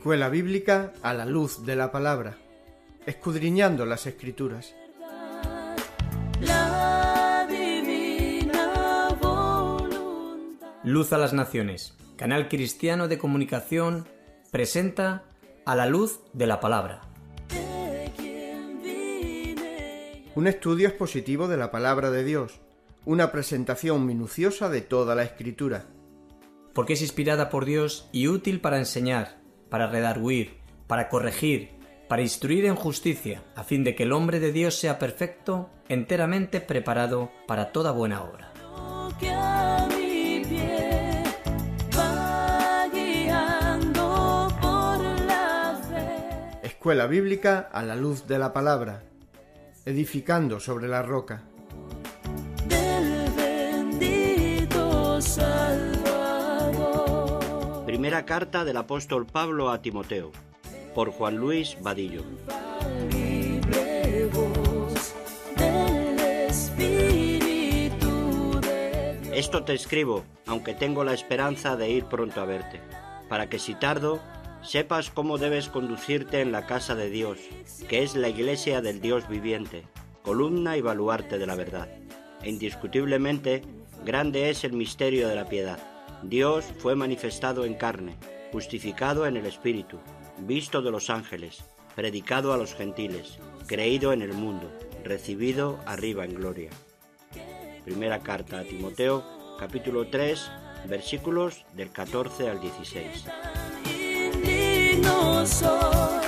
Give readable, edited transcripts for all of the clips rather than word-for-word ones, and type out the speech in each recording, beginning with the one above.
Escuela Bíblica a la luz de la palabra, escudriñando las Escrituras. Luz a las Naciones, canal cristiano de comunicación, presenta A la luz de la palabra. Un estudio expositivo de la palabra de Dios, una presentación minuciosa de toda la Escritura. Porque es inspirada por Dios y útil para enseñar, para redarguir, para corregir, para instruir en justicia, a fin de que el hombre de Dios sea perfecto, enteramente preparado para toda buena obra. Escuela Bíblica a la luz de la palabra, edificando sobre la roca. Primera carta del apóstol Pablo a Timoteo, por Juan Luis Vadillo. Esto te escribo, aunque tengo la esperanza de ir pronto a verte, para que si tardo, sepas cómo debes conducirte en la casa de Dios, que es la iglesia del Dios viviente, columna y baluarte de la verdad. E indiscutiblemente, grande es el misterio de la piedad. Dios fue manifestado en carne, justificado en el Espíritu, visto de los ángeles, predicado a los gentiles, creído en el mundo, recibido arriba en gloria. Primera carta a Timoteo, capítulo 3, versículos del 14 al 16. Soy,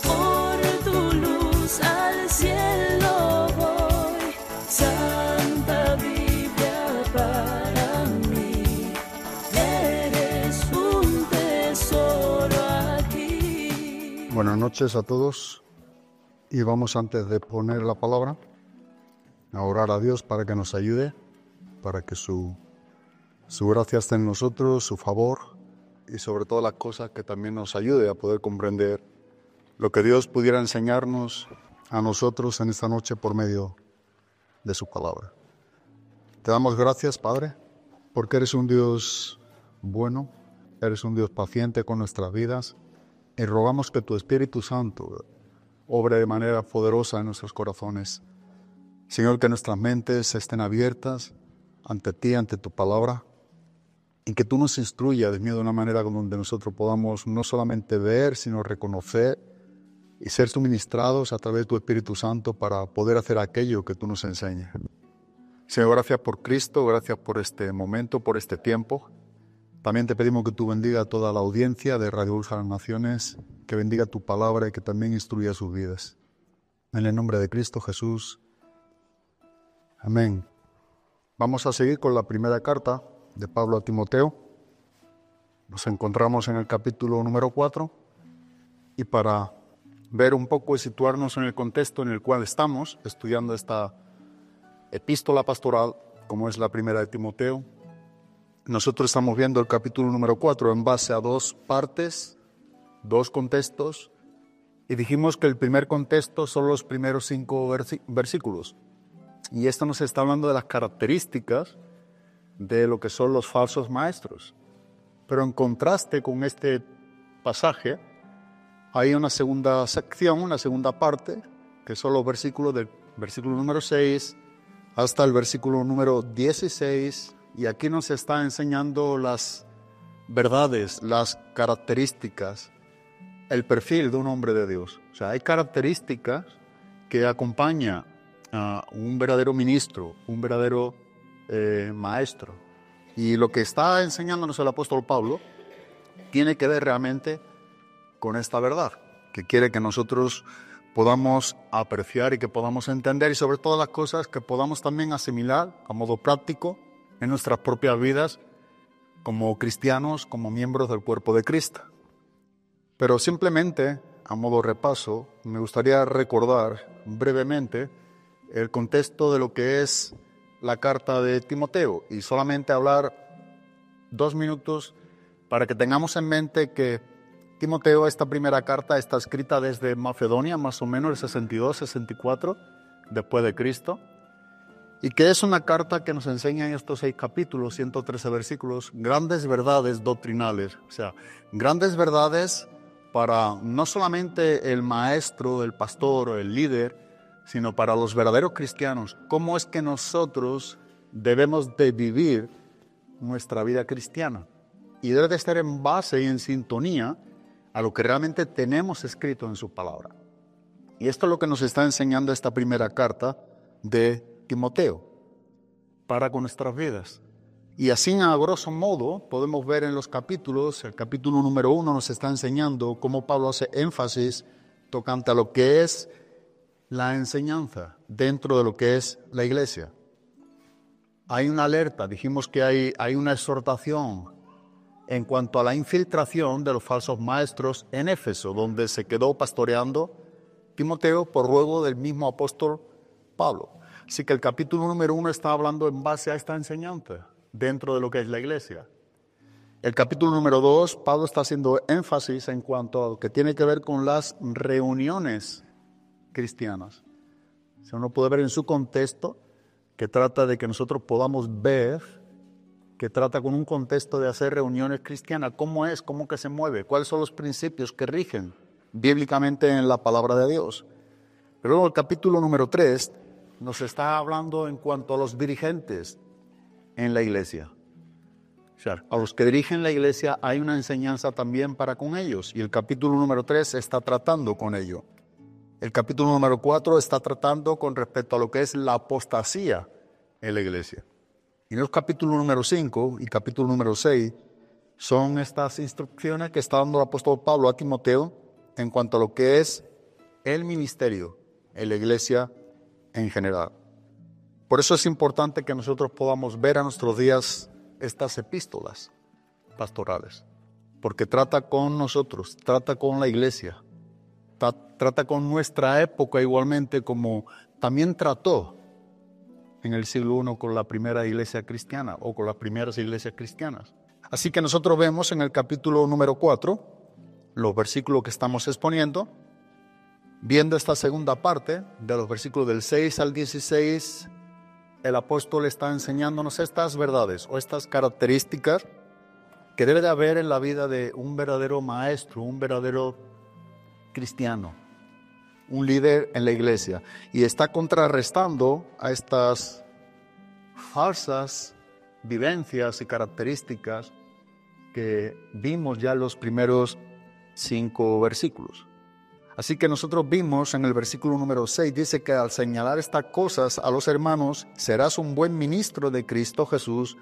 por tu luz al cielo voy, Santa Biblia para mí, eres un tesoro aquí. Buenas noches a todos, y vamos, antes de poner la palabra, a orar a Dios para que nos ayude, para que su gracia esté en nosotros, su favor, y sobre todo las cosas que también nos ayude a poder comprender lo que Dios pudiera enseñarnos a nosotros en esta noche por medio de su palabra. Te damos gracias, Padre, porque eres un Dios bueno, eres un Dios paciente con nuestras vidas, y rogamos que tu Espíritu Santo obre de manera poderosa en nuestros corazones. Señor, que nuestras mentes estén abiertas ante ti, ante tu palabra, y que tú nos instruyas de una manera donde nosotros podamos no solamente ver, sino reconocer y ser suministrados a través de tu Espíritu Santo para poder hacer aquello que tú nos enseñas. Señor, gracias por Cristo, gracias por este momento, por este tiempo. También te pedimos que tú bendiga a toda la audiencia de Radio Luz a las Naciones, que bendiga tu palabra y que también instruya sus vidas. En el nombre de Cristo Jesús. Amén. Vamos a seguir con la primera carta de Pablo a Timoteo. Nos encontramos en el capítulo número 4, y para ver un poco y situarnos en el contexto en el cual estamos estudiando esta epístola pastoral, como es la primera de Timoteo, nosotros estamos viendo el capítulo número 4 en base a dos partes, dos contextos, y dijimos que el primer contexto son los primeros 5 versículos, y esto nos está hablando de las características de lo que son los falsos maestros. Pero en contraste con este pasaje, hay una segunda sección, una segunda parte, que son los versículos del versículo número 6 hasta el versículo número 16, y aquí nos está enseñando las verdades, las características, el perfil de un hombre de Dios. O sea, hay características que acompañan a un verdadero ministro, un verdadero maestro. Y lo que está enseñándonos el apóstol Pablo tiene que ver realmente con esta verdad, que quiere que nosotros podamos apreciar y que podamos entender, y sobre todas las cosas que podamos también asimilar a modo práctico en nuestras propias vidas como cristianos, como miembros del cuerpo de Cristo. Pero simplemente, a modo repaso, me gustaría recordar brevemente el contexto de lo que es la carta de Timoteo, y solamente hablar 2 minutos para que tengamos en mente que Timoteo, esta primera carta, está escrita desde Macedonia, más o menos el 62-64 después de Cristo, y que es una carta que nos enseña en estos 6 capítulos, 113 versículos, grandes verdades doctrinales, o sea, grandes verdades para no solamente el maestro, el pastor o el líder, sino para los verdaderos cristianos. ¿Cómo es que nosotros debemos de vivir nuestra vida cristiana? Y debe de estar en base y en sintonía a lo que realmente tenemos escrito en su palabra. Y esto es lo que nos está enseñando esta primera carta de Timoteo para con nuestras vidas. Y así, a grosso modo, podemos ver en los capítulos, el capítulo número 1 nos está enseñando cómo Pablo hace énfasis tocante a lo que es la enseñanza dentro de lo que es la iglesia. Hay una alerta, dijimos que hay una exhortación en cuanto a la infiltración de los falsos maestros en Éfeso, donde se quedó pastoreando Timoteo por ruego del mismo apóstol Pablo. Así que el capítulo número 1 está hablando en base a esta enseñanza dentro de lo que es la iglesia. El capítulo número 2, Pablo está haciendo énfasis en cuanto a lo que tiene que ver con las reuniones cristianas. Si uno puede ver en su contexto, que trata de que nosotros podamos ver, que trata con un contexto de hacer reuniones cristianas, cómo es, cómo que se mueve, cuáles son los principios que rigen bíblicamente en la palabra de Dios. Pero luego el capítulo número 3 nos está hablando en cuanto a los dirigentes en la iglesia. O sea, a los que dirigen la iglesia hay una enseñanza también para con ellos. Y el capítulo número 3 está tratando con ello. El capítulo número 4 está tratando con respecto a lo que es la apostasía en la iglesia. Y los capítulos número 5 y capítulo número 6 son estas instrucciones que está dando el apóstol Pablo a Timoteo en cuanto a lo que es el ministerio en la iglesia en general. Por eso es importante que nosotros podamos ver a nuestros días estas epístolas pastorales, porque trata con nosotros, trata con la iglesia, trata con nuestra época igualmente, como también trató en el siglo I con la primera iglesia cristiana o con las primeras iglesias cristianas. Así que nosotros vemos en el capítulo número 4, los versículos que estamos exponiendo, viendo esta segunda parte de los versículos del 6 al 16, el apóstol está enseñándonos estas verdades o estas características que debe de haber en la vida de un verdadero maestro, un verdadero cristiano, un líder en la iglesia. Y está contrarrestando a estas falsas vivencias y características que vimos ya en los primeros 5 versículos. Así que nosotros vimos en el versículo número 6, dice que al señalar estas cosas a los hermanos, serás un buen ministro de Cristo Jesús,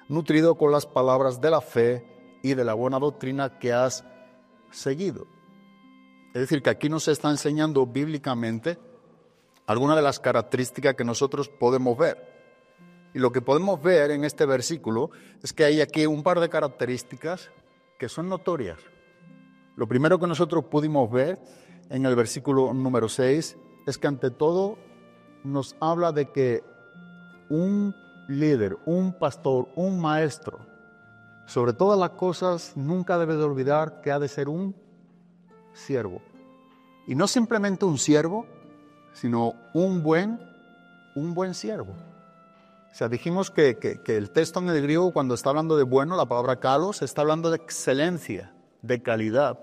nutrido con las palabras de la fe y de la buena doctrina que has seguido. Es decir, que aquí nos está enseñando bíblicamente algunas de las características que nosotros podemos ver. Y lo que podemos ver en este versículo es que hay aquí un par de características que son notorias. Lo primero que nosotros pudimos ver en el versículo número 6 es que ante todo nos habla de que un líder, un pastor, un maestro, sobre todas las cosas nunca debe de olvidar que ha de ser un siervo. Y no simplemente un siervo, sino un buen siervo. O sea, dijimos que el texto en el griego, cuando está hablando de bueno, la palabra kalos, está hablando de excelencia, de calidad.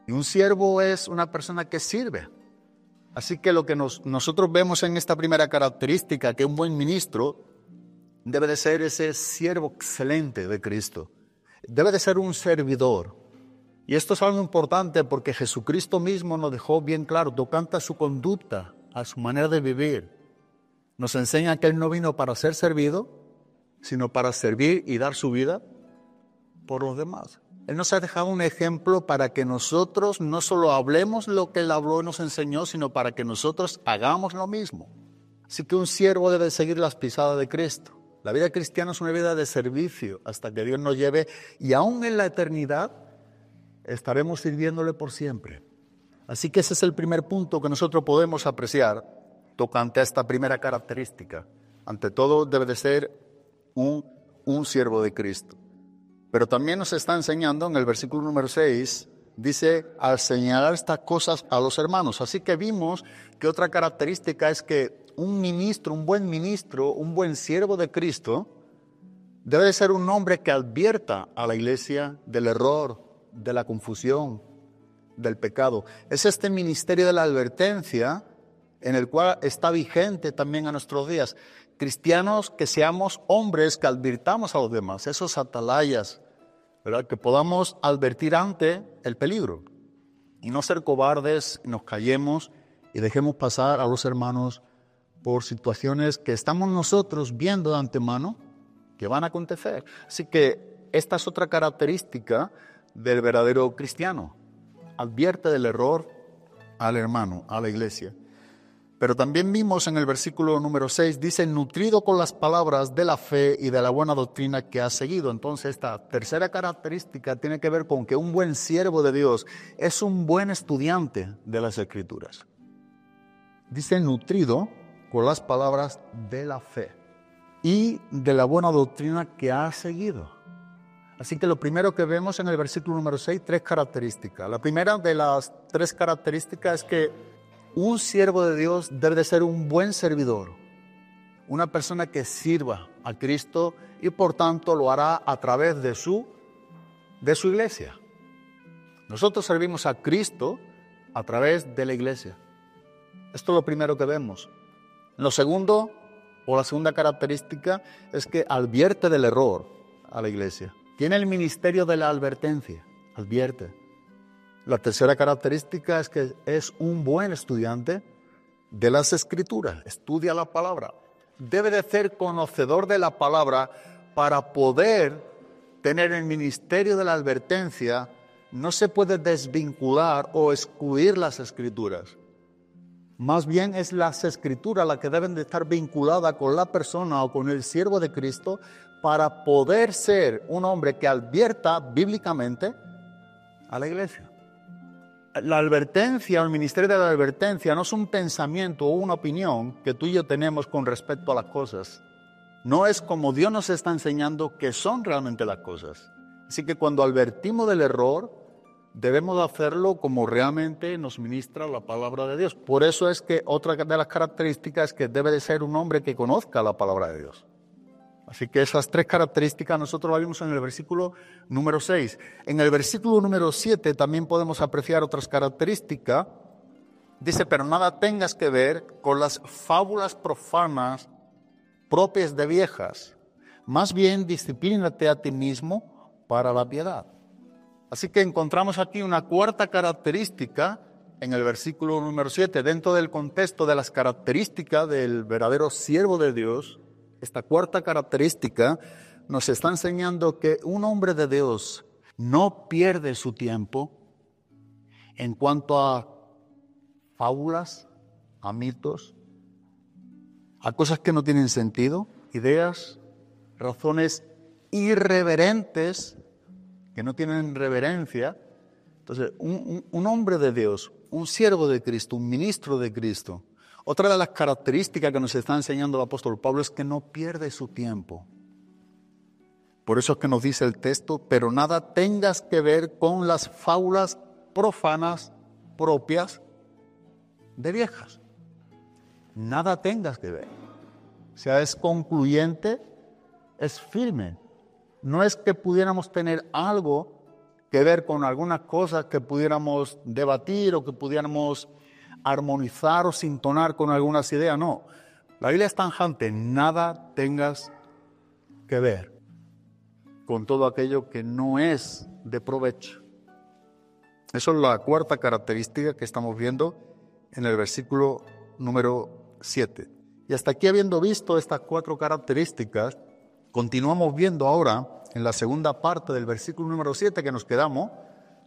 Y un siervo es una persona que sirve. Así que lo que nosotros vemos en esta primera característica, que un buen ministro debe de ser ese siervo excelente de Cristo. Debe de ser un servidor. Y esto es algo importante porque Jesucristo mismo nos dejó bien claro, tocante a su conducta, a su manera de vivir. Nos enseña que Él no vino para ser servido, sino para servir y dar su vida por los demás. Él nos ha dejado un ejemplo para que nosotros no solo hablemos lo que Él habló y nos enseñó, sino para que nosotros hagamos lo mismo. Así que un siervo debe seguir las pisadas de Cristo. La vida cristiana es una vida de servicio hasta que Dios nos lleve, y aún en la eternidad estaremos sirviéndole por siempre. Así que ese es el primer punto que nosotros podemos apreciar tocante a esta primera característica. Ante todo debe de ser un siervo de Cristo. Pero también nos está enseñando en el versículo número 6, dice, al señalar estas cosas a los hermanos. Así que vimos que otra característica es que un buen siervo de Cristo, debe de ser un hombre que advierta a la iglesia del error de la confusión, del pecado. Es este ministerio de la advertencia en el cual está vigente también a nuestros días. Cristianos que seamos hombres que advirtamos a los demás, esos atalayas, ¿verdad? Que podamos advertir ante el peligro y no ser cobardes, nos callemos y dejemos pasar a los hermanos por situaciones que estamos nosotros viendo de antemano que van a acontecer. Así que esta es otra característica del verdadero cristiano. Advierte del error al hermano, a la iglesia. Pero también vimos en el versículo número 6, dice, nutrido con las palabras de la fe y de la buena doctrina que ha seguido. Entonces, esta tercera característica tiene que ver con que un buen siervo de Dios es un buen estudiante de las Escrituras. Dice, nutrido con las palabras de la fe y de la buena doctrina que ha seguido. Así que lo primero que vemos en el versículo número 6, 3 características. La primera de las 3 características es que un siervo de Dios debe de ser un buen servidor, una persona que sirva a Cristo y por tanto lo hará a través de su iglesia. Nosotros servimos a Cristo a través de la iglesia. Esto es lo primero que vemos. Lo segundo, o la segunda característica, es que advierte del error a la iglesia. Tiene el ministerio de la advertencia, advierte. La tercera característica es que es un buen estudiante de las Escrituras, estudia la palabra. Debe de ser conocedor de la palabra para poder tener el ministerio de la advertencia. No se puede desvincular o excluir las Escrituras. Más bien es las Escrituras las que deben de estar vinculadas con la persona o con el siervo de Cristo para poder ser un hombre que advierta bíblicamente a la iglesia. La advertencia o el ministerio de la advertencia no es un pensamiento o una opinión que tú y yo tenemos con respecto a las cosas. No es como Dios nos está enseñando que son realmente las cosas. Así que cuando advertimos del error, debemos hacerlo como realmente nos ministra la palabra de Dios. Por eso es que otra de las características es que debe de ser un hombre que conozca la palabra de Dios. Así que esas 3 características nosotros las vimos en el versículo número 6. En el versículo número 7 también podemos apreciar otras características. Dice, pero nada tengas que ver con las fábulas profanas propias de viejas. Más bien, disciplínate a ti mismo para la piedad. Así que encontramos aquí una cuarta característica en el versículo número 7, dentro del contexto de las características del verdadero siervo de Dios. Esta cuarta característica nos está enseñando que un hombre de Dios no pierde su tiempo en cuanto a fábulas, a mitos, a cosas que no tienen sentido, ideas, razones irreverentes que no tienen reverencia. Entonces, un hombre de Dios, un siervo de Cristo, un ministro de Cristo, otra de las características que nos está enseñando el apóstol Pablo es que no pierde su tiempo. Por eso es que nos dice el texto, pero nada tengas que ver con las fábulas profanas propias de viejas. Nada tengas que ver. O sea, es concluyente, es firme. No es que pudiéramos tener algo que ver con algunas cosas que pudiéramos debatir o que pudiéramos armonizar o sintonar con algunas ideas, no. La Biblia es tajante, nada tengas que ver con todo aquello que no es de provecho. Eso es la cuarta característica que estamos viendo en el versículo número 7. Y hasta aquí, habiendo visto estas 4 características, continuamos viendo ahora en la segunda parte del versículo número 7 que nos quedamos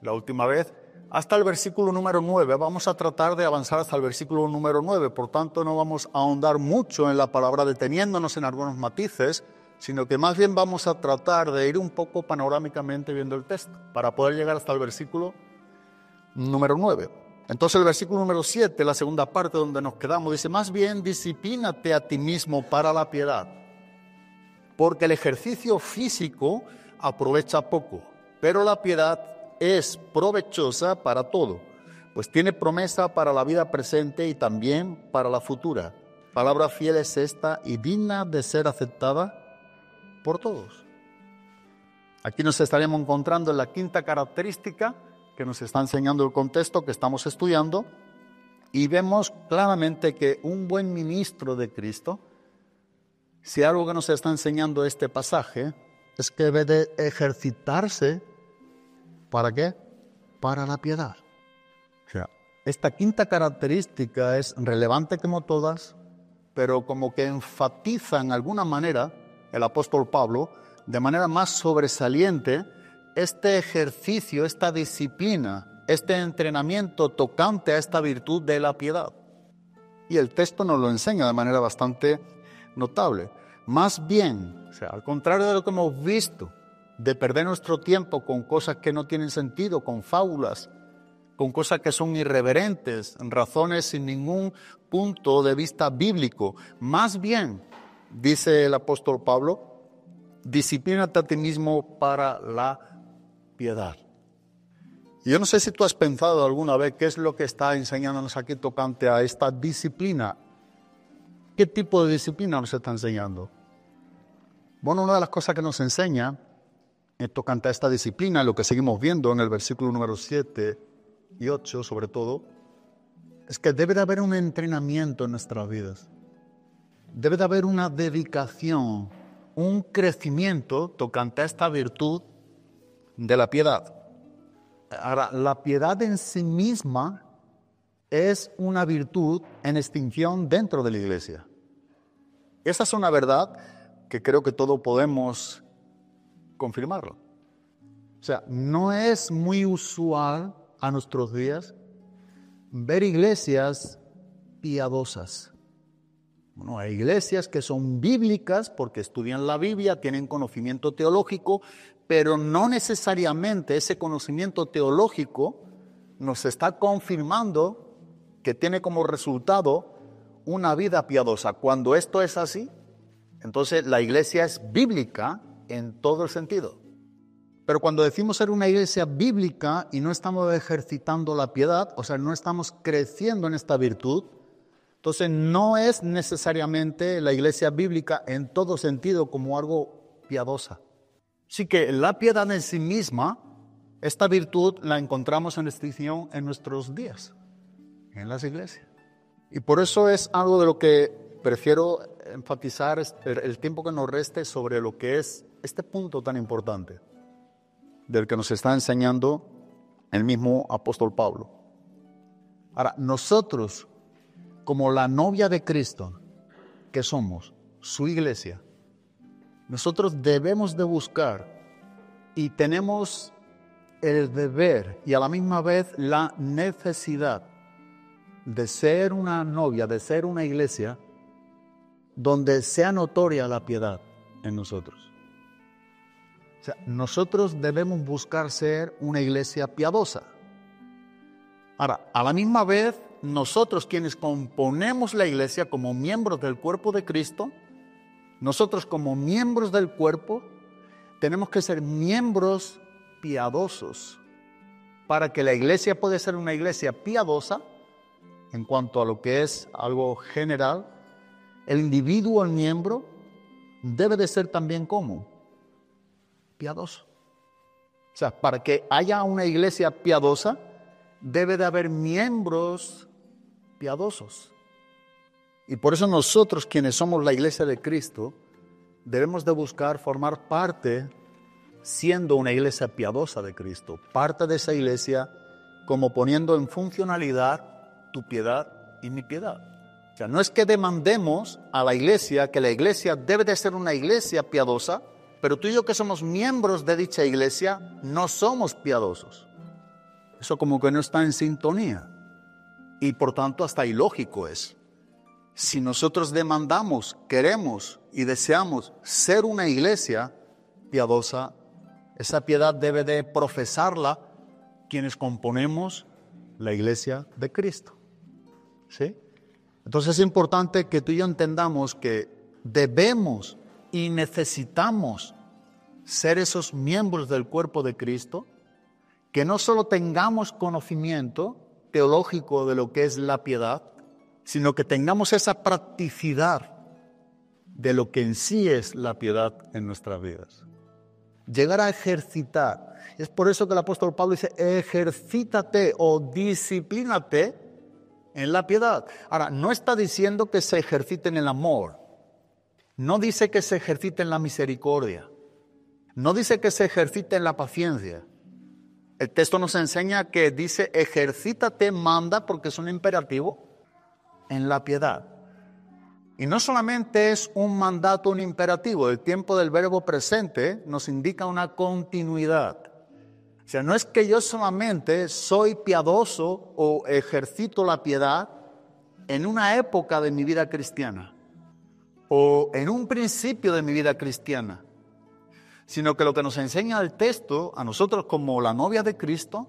la última vez, hasta el versículo número 9. Vamos a tratar de avanzar hasta el versículo número 9, por tanto no vamos a ahondar mucho en la palabra deteniéndonos en algunos matices, sino que más bien vamos a tratar de ir un poco panorámicamente viendo el texto, para poder llegar hasta el versículo número 9. Entonces el versículo número 7, la segunda parte donde nos quedamos, dice, más bien disciplínate a ti mismo para la piedad, porque el ejercicio físico aprovecha poco, pero la piedad es provechosa para todo, pues tiene promesa para la vida presente y también para la futura. Palabra fiel es esta y digna de ser aceptada por todos. Aquí nos estaríamos encontrando en la quinta característica que nos está enseñando el contexto que estamos estudiando, y vemos claramente que un buen ministro de Cristo, si algo que nos está enseñando este pasaje, es que debe de ejercitarse, ¿para qué? Para la piedad. O sea, esta quinta característica es relevante como todas, pero como que enfatiza en alguna manera el apóstol Pablo, de manera más sobresaliente, este ejercicio, esta disciplina, este entrenamiento tocante a esta virtud de la piedad. Y el texto nos lo enseña de manera bastante notable. Más bien, o sea, al contrario de lo que hemos visto, de perder nuestro tiempo con cosas que no tienen sentido, con fábulas, con cosas que son irreverentes, razones sin ningún punto de vista bíblico. Más bien, dice el apóstol Pablo, disciplínate a ti mismo para la piedad. Y yo no sé si tú has pensado alguna vez qué es lo que está enseñándonos aquí tocante a esta disciplina. ¿Qué tipo de disciplina nos está enseñando? Bueno, una de las cosas que nos enseña tocante a esta disciplina, lo que seguimos viendo en el versículo número 7 y 8 sobre todo, es que debe de haber un entrenamiento en nuestras vidas. Debe de haber una dedicación, un crecimiento tocante a esta virtud de la piedad. Ahora, la piedad en sí misma es una virtud en extinción dentro de la iglesia. Esa es una verdad que creo que todos podemos confirmarlo. O sea, no es muy usual a nuestros días ver iglesias piadosas. Bueno, hay iglesias que son bíblicas porque estudian la Biblia, tienen conocimiento teológico, pero no necesariamente ese conocimiento teológico nos está confirmando que tiene como resultado una vida piadosa. Cuando esto es así, entonces la iglesia es bíblica en todo el sentido. Pero cuando decimos ser una iglesia bíblica y no estamos ejercitando la piedad, o sea, no estamos creciendo en esta virtud, entonces no es necesariamente la iglesia bíblica en todo sentido como algo piadosa. Así que la piedad en sí misma, esta virtud la encontramos en extinción en nuestros días, en las iglesias. Y por eso es algo de lo que prefiero enfatizar el tiempo que nos reste sobre lo que es este punto tan importante del que nos está enseñando el mismo apóstol Pablo. Ahora, nosotros, como la novia de Cristo, que somos su iglesia, nosotros debemos de buscar y tenemos el deber y a la misma vez la necesidad de ser una novia, de ser una iglesia donde sea notoria la piedad en nosotros. O sea, nosotros debemos buscar ser una iglesia piadosa. Ahora, a la misma vez, nosotros quienes componemos la iglesia como miembros del cuerpo de Cristo, nosotros como miembros del cuerpo, tenemos que ser miembros piadosos para que la iglesia pueda ser una iglesia piadosa en cuanto a lo que es algo general. El individuo, el miembro, debe de ser también como piadoso. O sea, para que haya una iglesia piadosa, debe de haber miembros piadosos. Y por eso nosotros, quienes somos la iglesia de Cristo, debemos de buscar formar parte, siendo una iglesia piadosa de Cristo, parte de esa iglesia como poniendo en funcionalidad tu piedad y mi piedad. O sea, no es que demandemos a la iglesia que la iglesia debe de ser una iglesia piadosa, pero tú y yo que somos miembros de dicha iglesia no somos piadosos. Eso como que no está en sintonía y por tanto hasta ilógico es. Si nosotros demandamos, queremos y deseamos ser una iglesia piadosa, esa piedad debe de profesarla quienes componemos la iglesia de Cristo. ¿Sí? Entonces es importante que tú y yo entendamos que debemos y necesitamos ser esos miembros del cuerpo de Cristo, que no solo tengamos conocimiento teológico de lo que es la piedad, sino que tengamos esa practicidad de lo que en sí es la piedad en nuestras vidas. llegar a ejercitar. Es por eso que el apóstol Pablo dice, ejercítate o disciplínate en la piedad. Ahora, no está diciendo que se ejercite en el amor. No dice que se ejercite en la misericordia. No dice que se ejercite en la paciencia. El texto nos enseña que dice, ejercítate, manda, porque es un imperativo, en la piedad. Y no solamente es un mandato, un imperativo, el tiempo del verbo presente nos indica una continuidad. O sea, no es que yo solamente soy piadoso o ejercito la piedad en una época de mi vida cristiana o en un principio de mi vida cristiana, sino que lo que nos enseña el texto a nosotros como la novia de Cristo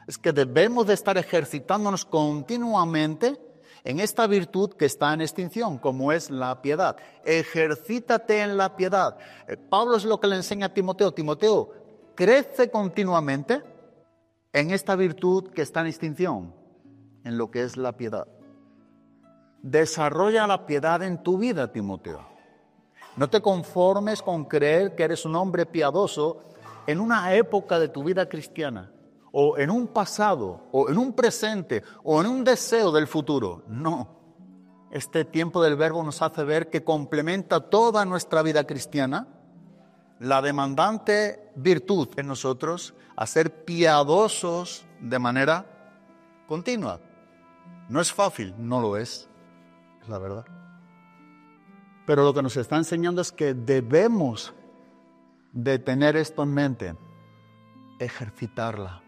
es que debemos de estar ejercitándonos continuamente en esta virtud que está en extinción, como es la piedad. Ejercítate en la piedad. Pablo es lo que le enseña a Timoteo. Timoteo, crece continuamente en esta virtud que está en extinción, en lo que es la piedad. Desarrolla la piedad en tu vida, Timoteo. No te conformes con creer que eres un hombre piadoso en una época de tu vida cristiana, o en un pasado, o en un presente, o en un deseo del futuro. No. Este tiempo del verbo nos hace ver que complementa toda nuestra vida cristiana la demandante virtud en nosotros a ser piadosos de manera continua. No es fácil, no lo es la verdad. Pero lo que nos está enseñando es que debemos de tener esto en mente, ejercitarla,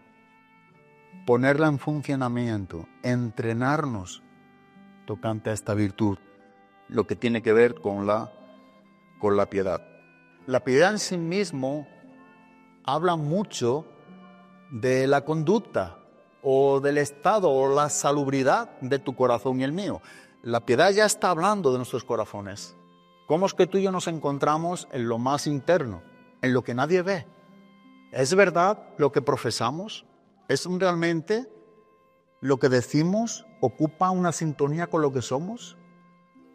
ponerla en funcionamiento, entrenarnos tocante a esta virtud, lo que tiene que ver con la piedad. La piedad en sí mismo habla mucho de la conducta o del estado o la salubridad de tu corazón y el mío. La piedad ya está hablando de nuestros corazones. ¿Cómo es que tú y yo nos encontramos en lo más interno, en lo que nadie ve? ¿Es verdad lo que profesamos? ¿Es realmente lo que decimos ocupa una sintonía con lo que somos?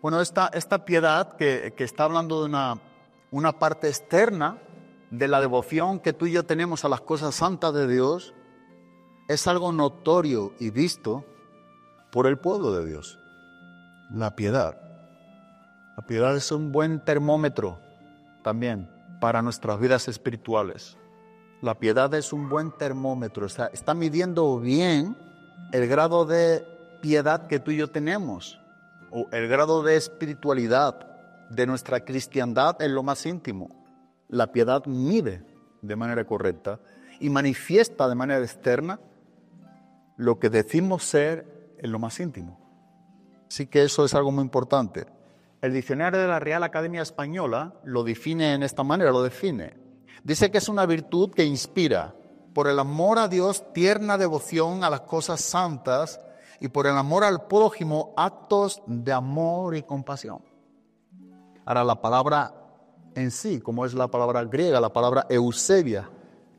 Bueno, esta piedad que está hablando de una parte externa de la devoción que tú y yo tenemos a las cosas santas de Dios, es algo notorio y visto por el pueblo de Dios. La piedad. La piedad es un buen termómetro también para nuestras vidas espirituales. La piedad es un buen termómetro, está midiendo bien el grado de piedad que tú y yo tenemos, o el grado de espiritualidad de nuestra cristiandad en lo más íntimo. La piedad mide de manera correcta y manifiesta de manera externa lo que decimos ser en lo más íntimo. Así que eso es algo muy importante. El diccionario de la Real Academia Española lo define en esta manera, Dice que es una virtud que inspira por el amor a Dios tierna devoción a las cosas santas y por el amor al prójimo actos de amor y compasión. Ahora la palabra en sí, como es la palabra griega, la palabra eusebia,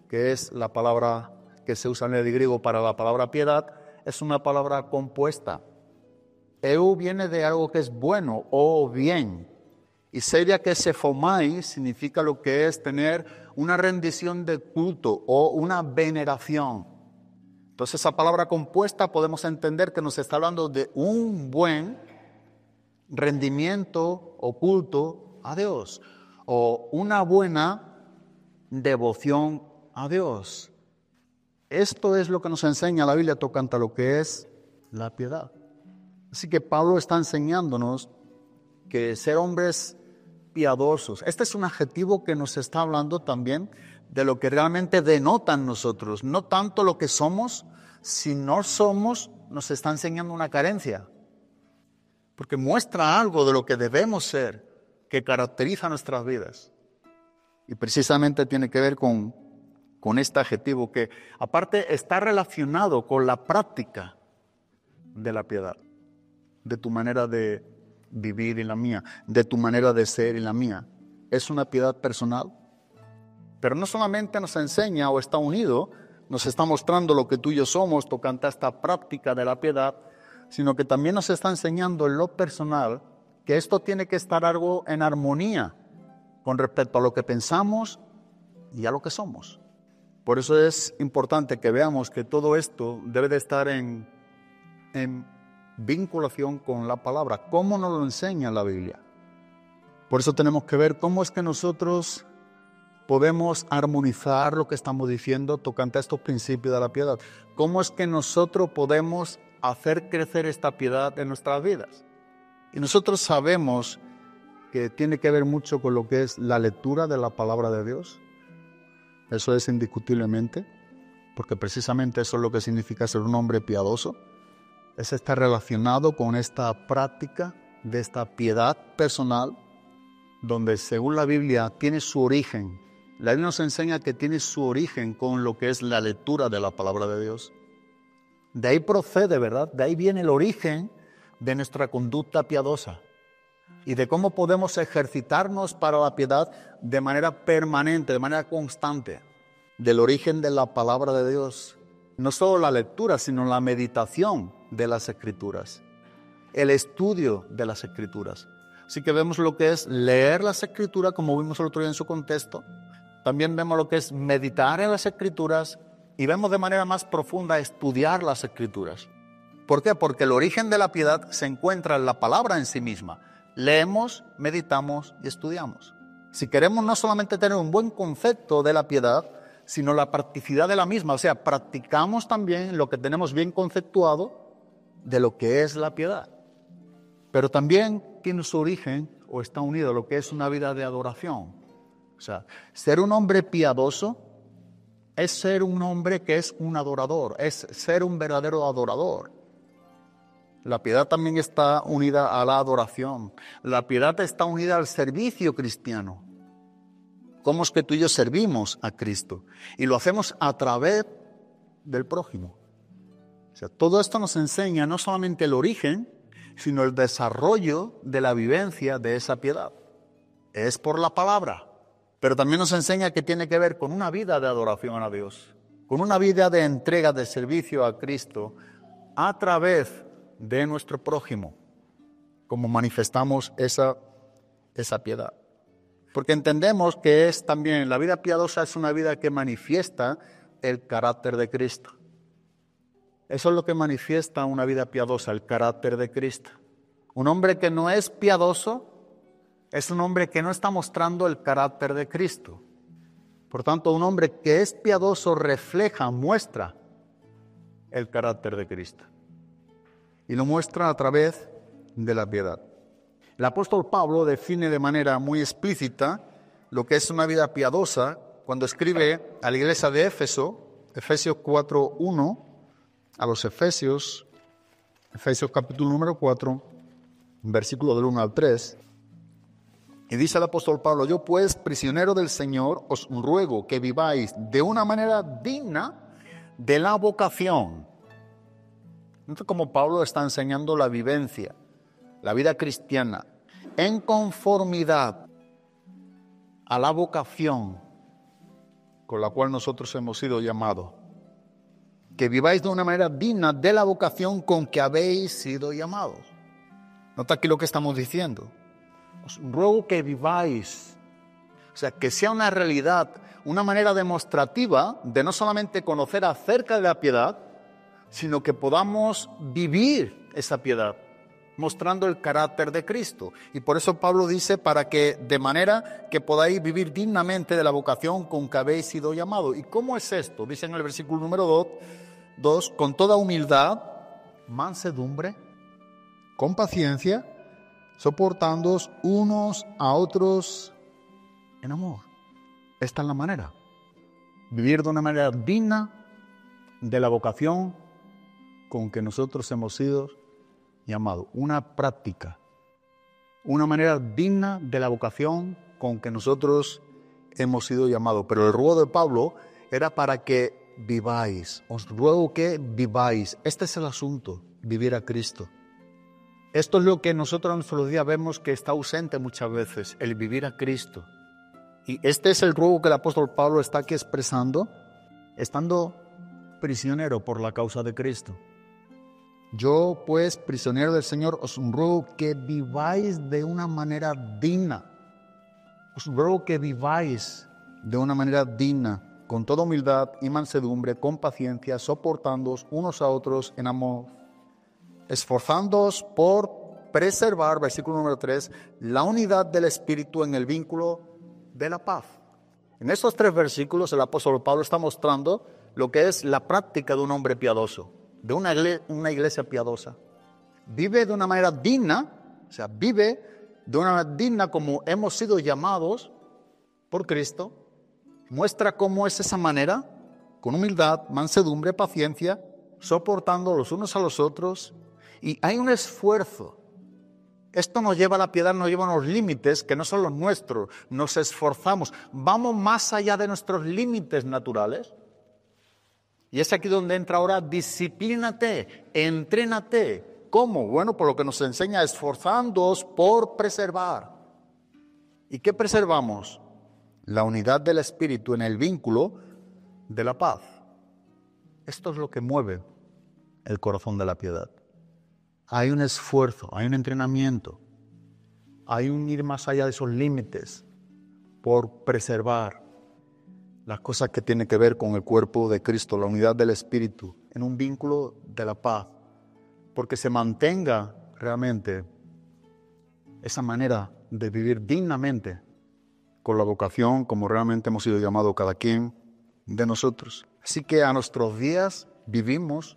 que es la palabra que se usa en el griego para la palabra piedad, es una palabra compuesta. Eu viene de algo que es bueno o bien. Y seria, que sephomai, significa lo que es tener una rendición de culto o una veneración. Entonces esa palabra compuesta podemos entender que nos está hablando de un buen rendimiento o culto a Dios, o una buena devoción a Dios. Esto es lo que nos enseña la Biblia tocante a lo que es la piedad. Así que Pablo está enseñándonos que ser hombres piadosos, este es un adjetivo que nos está hablando también de lo que realmente denota en nosotros, no tanto lo que somos. Si no somos, nos está enseñando una carencia, porque muestra algo de lo que debemos ser, que caracteriza nuestras vidas. Y precisamente tiene que ver con este adjetivo que aparte está relacionado con la práctica de la piedad, de tu manera de vivir y la mía, de tu manera de ser y la mía. Es una piedad personal, pero no solamente nos enseña o está unido, nos está mostrando lo que tú y yo somos tocante a esta práctica de la piedad, sino que también nos está enseñando en lo personal que esto tiene que estar algo en armonía con respecto a lo que pensamos y a lo que somos. Por eso es importante que veamos que todo esto debe de estar en vinculación con la palabra, cómo nos lo enseña la Biblia. Por eso tenemos que ver cómo es que nosotros podemos armonizar lo que estamos diciendo tocante a estos principios de la piedad. Cómo es que nosotros podemos hacer crecer esta piedad en nuestras vidas. Y nosotros sabemos que tiene que ver mucho con lo que es la lectura de la palabra de Dios. Eso es indiscutiblemente, porque precisamente eso es lo que significa ser un hombre piadoso. Es estar relacionado con esta práctica de esta piedad personal, donde según la Biblia tiene su origen. La Biblia nos enseña que tiene su origen con lo que es la lectura de la palabra de Dios. De ahí procede, ¿verdad? De ahí viene el origen de nuestra conducta piadosa y de cómo podemos ejercitarnos para la piedad de manera permanente, de manera constante, del origen de la palabra de Dios. No solo la lectura, sino la meditación de las Escrituras, el estudio de las Escrituras. Así que vemos lo que es leer las Escrituras, como vimos el otro día en su contexto. También vemos lo que es meditar en las Escrituras y vemos de manera más profunda estudiar las Escrituras. ¿Por qué? Porque el origen de la piedad se encuentra en la palabra en sí misma. Leemos, meditamos y estudiamos. Si queremos no solamente tener un buen concepto de la piedad, sino la practicidad de la misma, o sea, practicamos también lo que tenemos bien conceptuado de lo que es la piedad. Pero también tiene su origen o está unido a lo que es una vida de adoración. O sea, ser un hombre piadoso es ser un hombre que es un adorador, es ser un verdadero adorador. La piedad también está unida a la adoración. La piedad está unida al servicio cristiano. ¿Cómo es que tú y yo servimos a Cristo? Y lo hacemos a través del prójimo. O sea, todo esto nos enseña no solamente el origen, sino el desarrollo de la vivencia de esa piedad. Es por la palabra. Pero también nos enseña que tiene que ver con una vida de adoración a Dios, con una vida de entrega, de servicio a Cristo, a través de nuestro prójimo, como manifestamos esa piedad. Porque entendemos que es también, la vida piadosa es una vida que manifiesta el carácter de Cristo. Eso es lo que manifiesta una vida piadosa, el carácter de Cristo. Un hombre que no es piadoso es un hombre que no está mostrando el carácter de Cristo. Por tanto, un hombre que es piadoso refleja, muestra el carácter de Cristo. Y lo muestra a través de la piedad. El apóstol Pablo define de manera muy explícita lo que es una vida piadosa cuando escribe a la iglesia de Éfeso, Efesios 4:1, a los Efesios capítulo número 4, versículo del 1 al 3. Y dice el apóstol Pablo: yo pues, prisionero del Señor, os ruego que viváis de una manera digna de la vocación. Entonces, como Pablo está enseñando la vivencia, la vida cristiana, en conformidad a la vocación con la cual nosotros hemos sido llamados. Que viváis de una manera digna de la vocación con que habéis sido llamados. Nota aquí lo que estamos diciendo. Os ruego que viváis, o sea, que sea una realidad, una manera demostrativa de no solamente conocer acerca de la piedad, sino que podamos vivir esa piedad, mostrando el carácter de Cristo. Y por eso Pablo dice, para que de manera que podáis vivir dignamente de la vocación con que habéis sido llamados. ¿Y cómo es esto? Dice en el versículo número 2, con toda humildad, mansedumbre, con paciencia, soportándoos unos a otros en amor. Esta es la manera. Vivir de una manera digna de la vocación con que nosotros hemos sido llamados. Una práctica. Una manera digna de la vocación con que nosotros hemos sido llamados. Pero el ruego de Pablo era para que viváis. Os ruego que viváis. Este es el asunto, vivir a Cristo. Esto es lo que nosotros en nuestros días vemos que está ausente muchas veces, el vivir a Cristo. Y este es el ruego que el apóstol Pablo está aquí expresando, estando prisionero por la causa de Cristo. Yo, pues, prisionero del Señor, os ruego que viváis de una manera digna. Os ruego que viváis de una manera digna, con toda humildad y mansedumbre, con paciencia, soportándoos unos a otros en amor, esforzándoos por preservar, versículo número 3, la unidad del Espíritu en el vínculo de la paz. En estos 3 versículos el apóstol Pablo está mostrando lo que es la práctica de un hombre piadoso, de una iglesia piadosa. Vive de una manera digna, o sea, vive de una manera digna como hemos sido llamados por Cristo. Muestra cómo es esa manera, con humildad, mansedumbre, paciencia, soportando los unos a los otros. Y hay un esfuerzo. Esto nos lleva a la piedad, nos lleva a unos límites que no son los nuestros. Nos esforzamos, vamos más allá de nuestros límites naturales. Y es aquí donde entra ahora, disciplínate, entrénate. ¿Cómo? Bueno, por lo que nos enseña, esforzándoos por preservar. ¿Y qué preservamos? La unidad del Espíritu en el vínculo de la paz. Esto es lo que mueve el corazón de la piedad. Hay un esfuerzo, hay un entrenamiento, hay un ir más allá de esos límites por preservar las cosas que tienen que ver con el cuerpo de Cristo, la unidad del Espíritu, en un vínculo de la paz, porque se mantenga realmente esa manera de vivir dignamente con la vocación como realmente hemos sido llamados cada quien de nosotros. Así que a nuestros días vivimos,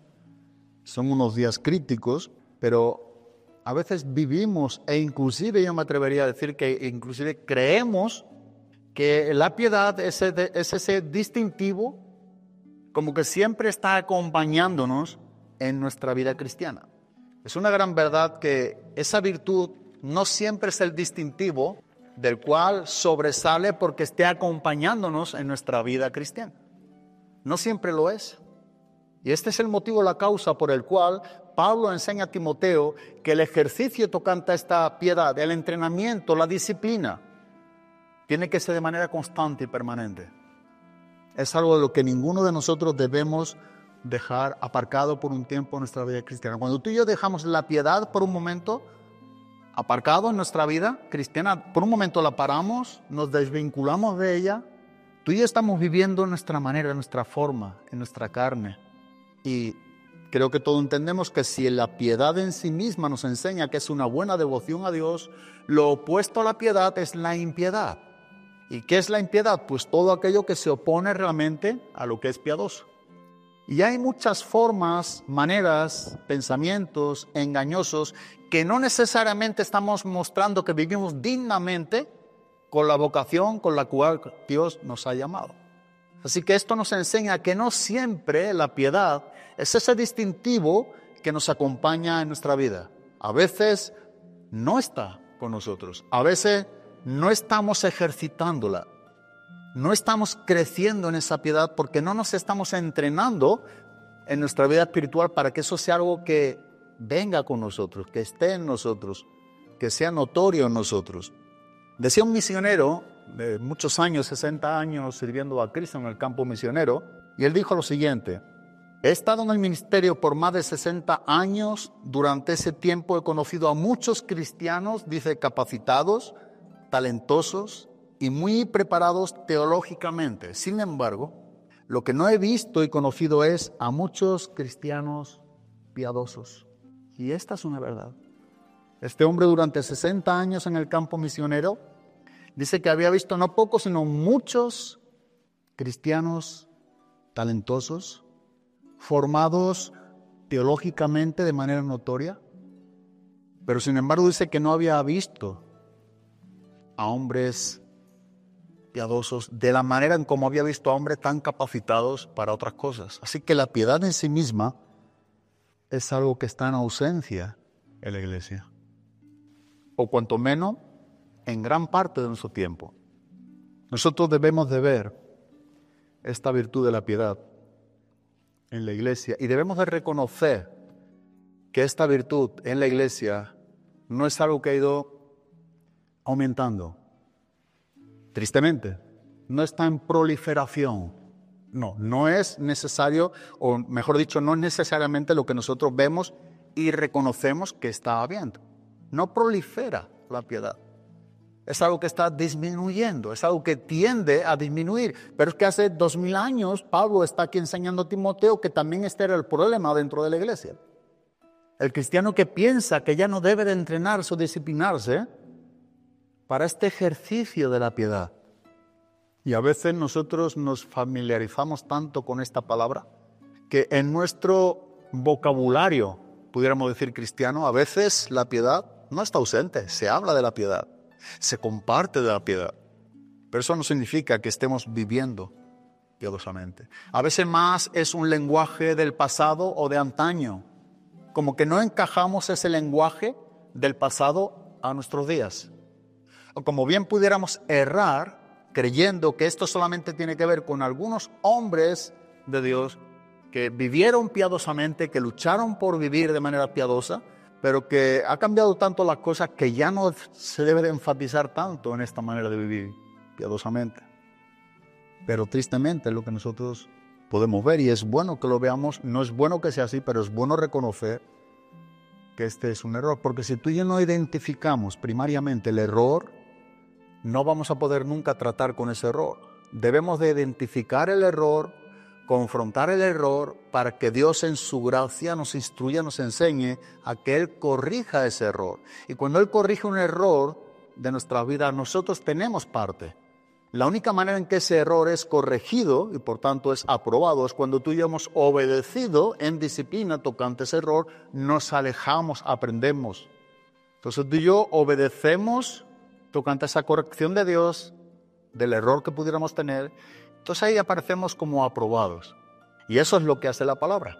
son unos días críticos, pero a veces vivimos e inclusive yo me atrevería a decir que inclusive creemos que la piedad es ese distintivo como que siempre está acompañándonos en nuestra vida cristiana. Es una gran verdad que esa virtud no siempre es el distintivo del cual sobresale porque esté acompañándonos en nuestra vida cristiana. No siempre lo es. Y este es el motivo, la causa por el cual Pablo enseña a Timoteo que el ejercicio tocante a esta piedad, el entrenamiento, la disciplina, tiene que ser de manera constante y permanente. Es algo de lo que ninguno de nosotros debemos dejar aparcado por un tiempo en nuestra vida cristiana. Cuando tú y yo dejamos la piedad por un momento aparcado en nuestra vida cristiana, por un momento la paramos, nos desvinculamos de ella, tú y yo estamos viviendo nuestra manera, nuestra forma, en nuestra carne. Y creo que todos entendemos que si la piedad en sí misma nos enseña que es una buena devoción a Dios, lo opuesto a la piedad es la impiedad. ¿Y qué es la impiedad? Pues todo aquello que se opone realmente a lo que es piadoso. Y hay muchas formas, maneras, pensamientos engañosos que no necesariamente estamos mostrando que vivimos dignamente con la vocación con la cual Dios nos ha llamado. Así que esto nos enseña que no siempre la piedad es ese distintivo que nos acompaña en nuestra vida. A veces no está con nosotros, a veces no estamos ejercitándola, no estamos creciendo en esa piedad porque no nos estamos entrenando en nuestra vida espiritual para que eso sea algo que venga con nosotros, que esté en nosotros, que sea notorio en nosotros. Decía un misionero de muchos años, 60 años, sirviendo a Cristo en el campo misionero, y él dijo lo siguiente: he estado en el ministerio por más de 60 años, durante ese tiempo he conocido a muchos cristianos, dice, capacitados, talentosos y muy preparados teológicamente. Sin embargo, lo que no he visto y conocido es a muchos cristianos piadosos. Y esta es una verdad. Este hombre durante 60 años en el campo misionero dice que había visto no pocos, sino muchos cristianos talentosos, formados teológicamente de manera notoria, pero sin embargo dice que no había visto a hombres piadosos de la manera en como había visto a hombres tan capacitados para otras cosas. Así que la piedad en sí misma es algo que está en ausencia en la iglesia, o cuanto menos en gran parte de nuestro tiempo. Nosotros debemos de ver esta virtud de la piedad en la iglesia y debemos de reconocer que esta virtud en la iglesia no es algo que ha ido aumentando. Tristemente, no está en proliferación. No es necesario, o mejor dicho, no es necesariamente lo que nosotros vemos y reconocemos que está habiendo. No prolifera la piedad. Es algo que está disminuyendo, es algo que tiende a disminuir. Pero es que hace 2000 años Pablo está aquí enseñando a Timoteo que también este era el problema dentro de la iglesia. El cristiano que piensa que ya no debe de entrenarse o disciplinarse para este ejercicio de la piedad. Y a veces nosotros nos familiarizamos tanto con esta palabra que en nuestro vocabulario, pudiéramos decir cristiano, a veces la piedad no está ausente, se habla de la piedad, se comparte de la piedad. Pero eso no significa que estemos viviendo piadosamente. A veces más es un lenguaje del pasado o de antaño, como que no encajamos ese lenguaje del pasado a nuestros días. O como bien pudiéramos errar creyendo que esto solamente tiene que ver con algunos hombres de Dios que vivieron piadosamente, que lucharon por vivir de manera piadosa, pero que ha cambiado tanto las cosas que ya no se debe de enfatizar tanto en esta manera de vivir piadosamente. Pero tristemente es lo que nosotros podemos ver y es bueno que lo veamos. No es bueno que sea así, pero es bueno reconocer que este es un error, porque si tú y yo no identificamos primariamente el error, no vamos a poder nunca tratar con ese error. Debemos de identificar el error, confrontar el error para que Dios en su gracia nos instruya, nos enseñe a que Él corrija ese error. Y cuando Él corrige un error de nuestra vida, nosotros tenemos parte. La única manera en que ese error es corregido y por tanto es aprobado es cuando tú y yo hemos obedecido en disciplina tocante ese error, nos alejamos, aprendemos. Entonces tú y yo obedecemos tocante esa corrección de Dios, del error que pudiéramos tener, entonces ahí aparecemos como aprobados. Y eso es lo que hace la palabra.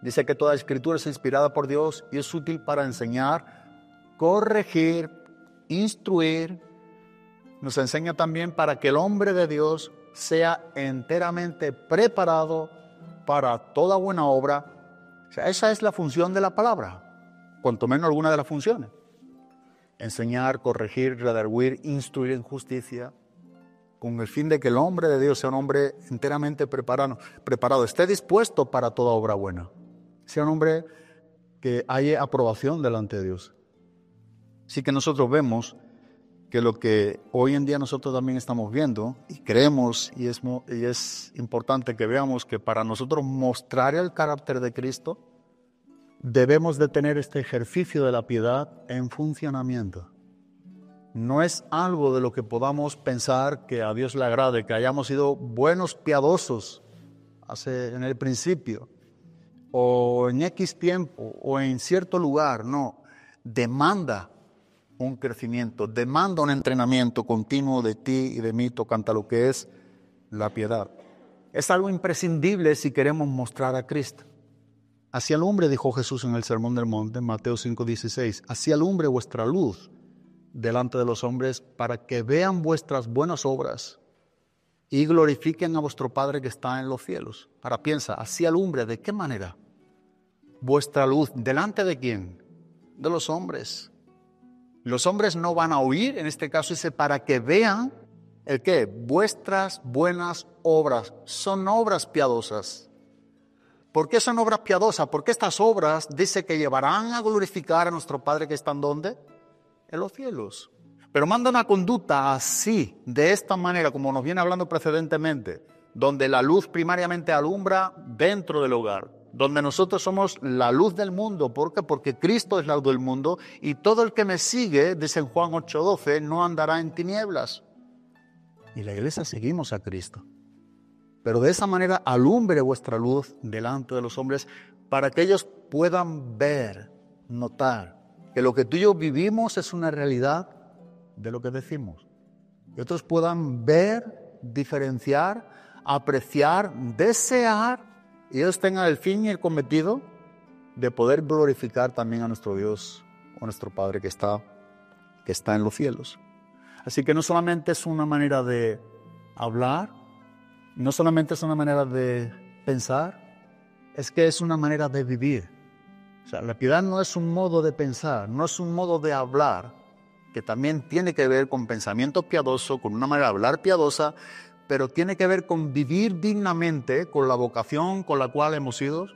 Dice que toda escritura es inspirada por Dios y es útil para enseñar, corregir, instruir. Nos enseña también para que el hombre de Dios sea enteramente preparado para toda buena obra. O sea, esa es la función de la palabra, cuanto menos alguna de las funciones. Enseñar, corregir, redarguir, instruir en justicia, con el fin de que el hombre de Dios sea un hombre enteramente preparado, esté dispuesto para toda obra buena, sea un hombre que haya aprobación delante de Dios. Así que nosotros vemos que lo que hoy en día nosotros también estamos viendo y creemos, y es importante que veamos que para nosotros mostrar el carácter de Cristo, debemos de tener este ejercicio de la piedad en funcionamiento. No es algo de lo que podamos pensar que a Dios le agrade, que hayamos sido buenos piadosos en el principio, o en X tiempo, o en cierto lugar. No, demanda un crecimiento, demanda un entrenamiento continuo de ti y de mí tocante a lo que es la piedad. Es algo imprescindible si queremos mostrar a Cristo. Así alumbre, dijo Jesús en el Sermón del Monte, en Mateo 5:16, así alumbre vuestra luz delante de los hombres para que vean vuestras buenas obras y glorifiquen a vuestro Padre que está en los cielos. Ahora piensa, así alumbre, ¿de qué manera? Vuestra luz, ¿delante de quién? De los hombres. Los hombres no van a oír, en este caso dice, para que vean, ¿el qué? Vuestras buenas obras. Son obras piadosas. ¿Por qué son obras piadosas? Porque estas obras dice que llevarán a glorificar a nuestro Padre que está en ¿dónde? En los cielos. Pero manda una conducta así, de esta manera, como nos viene hablando precedentemente, donde la luz primariamente alumbra dentro del hogar, donde nosotros somos la luz del mundo. ¿Por qué? Porque Cristo es la luz del mundo y todo el que me sigue, dice en Juan 8:12, no andará en tinieblas. Y la iglesia seguimos a Cristo. Pero de esa manera alumbre vuestra luz delante de los hombres para que ellos puedan ver, notar que lo que tú y yo vivimos es una realidad de lo que decimos. Que otros puedan ver, diferenciar, apreciar, desear, y ellos tengan el fin y el cometido de poder glorificar también a nuestro Dios o nuestro Padre que está en los cielos. Así que no solamente es una manera de hablar, no solamente es una manera de pensar, es que es una manera de vivir. O sea, la piedad no es un modo de pensar, no es un modo de hablar, que también tiene que ver con pensamiento piadoso, con una manera de hablar piadosa, pero tiene que ver con vivir dignamente, con la vocación con la cual hemos sido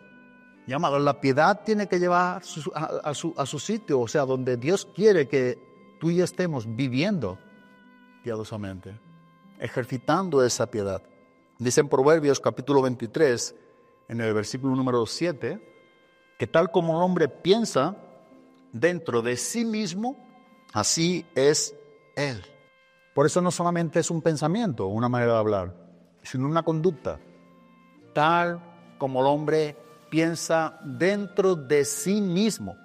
llamados. La piedad tiene que llevar a su sitio, o sea, donde Dios quiere que tú y yo estemos viviendo piadosamente, ejercitando esa piedad. Dice en Proverbios capítulo 23, en el versículo número 7, que tal como el hombre piensa dentro de sí mismo, así es él. Por eso no solamente es un pensamiento, una manera de hablar, sino una conducta. Tal como el hombre piensa dentro de sí mismo,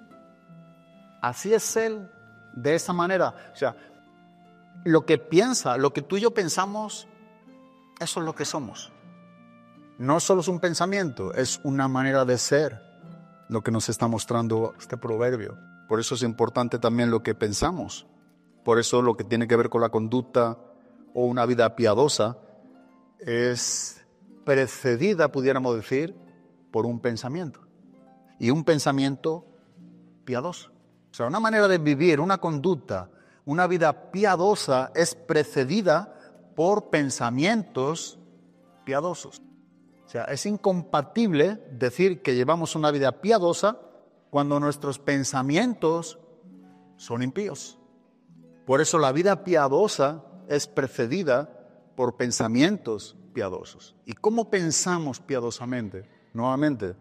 así es él, de esa manera. O sea, lo que piensa, lo que tú y yo pensamos, eso es lo que somos. No solo es un pensamiento, es una manera de ser, lo que nos está mostrando este proverbio. Por eso es importante también lo que pensamos. Por eso lo que tiene que ver con la conducta o una vida piadosa es precedida, pudiéramos decir, por un pensamiento. Y un pensamiento piadoso. O sea, una manera de vivir, una conducta, una vida piadosa es precedida por pensamientos piadosos. O sea, es incompatible decir que llevamos una vida piadosa cuando nuestros pensamientos son impíos. Por eso la vida piadosa es precedida por pensamientos piadosos. ¿Y cómo pensamos piadosamente? Nuevamente,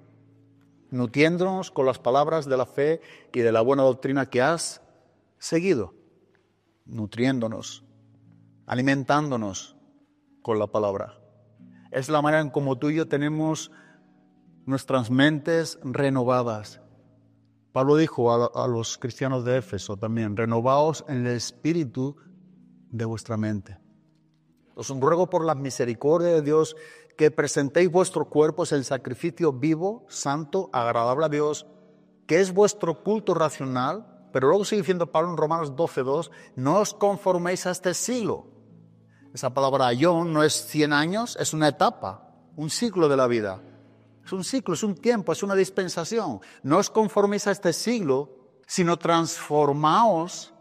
nutriéndonos con las palabras de la fe y de la buena doctrina que has seguido. Nutriéndonos, alimentándonos con la palabra. Es la manera en cómo tú y yo tenemos nuestras mentes renovadas. Pablo dijo a los cristianos de Éfeso también, renovaos en el espíritu de vuestra mente. Os ruego por la misericordia de Dios que presentéis vuestros cuerpos en sacrificio vivo, santo, agradable a Dios, que es vuestro culto racional. Pero luego sigue diciendo Pablo en Romanos 12:2, no os conforméis a este siglo. Esa palabra aion no es 100 años, es una etapa, un ciclo de la vida. Es un ciclo, es un tiempo, es una dispensación. No os conforméis a este siglo, sino transformaos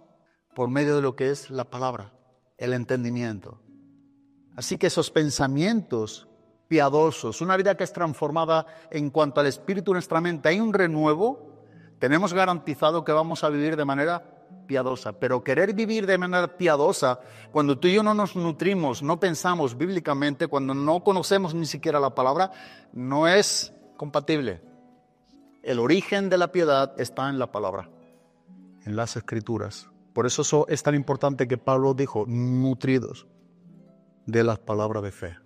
por medio de lo que es la palabra, el entendimiento. Así que esos pensamientos piadosos, una vida que es transformada en cuanto al espíritu de nuestra mente, hay un renuevo, tenemos garantizado que vamos a vivir de manera piadosa. Pero querer vivir de manera piadosa, cuando tú y yo no nos nutrimos, no pensamos bíblicamente, cuando no conocemos ni siquiera la palabra, no es compatible. El origen de la piedad está en la palabra, en las Escrituras. Por eso es tan importante que Pablo dijo, nutridos de las palabras de fe.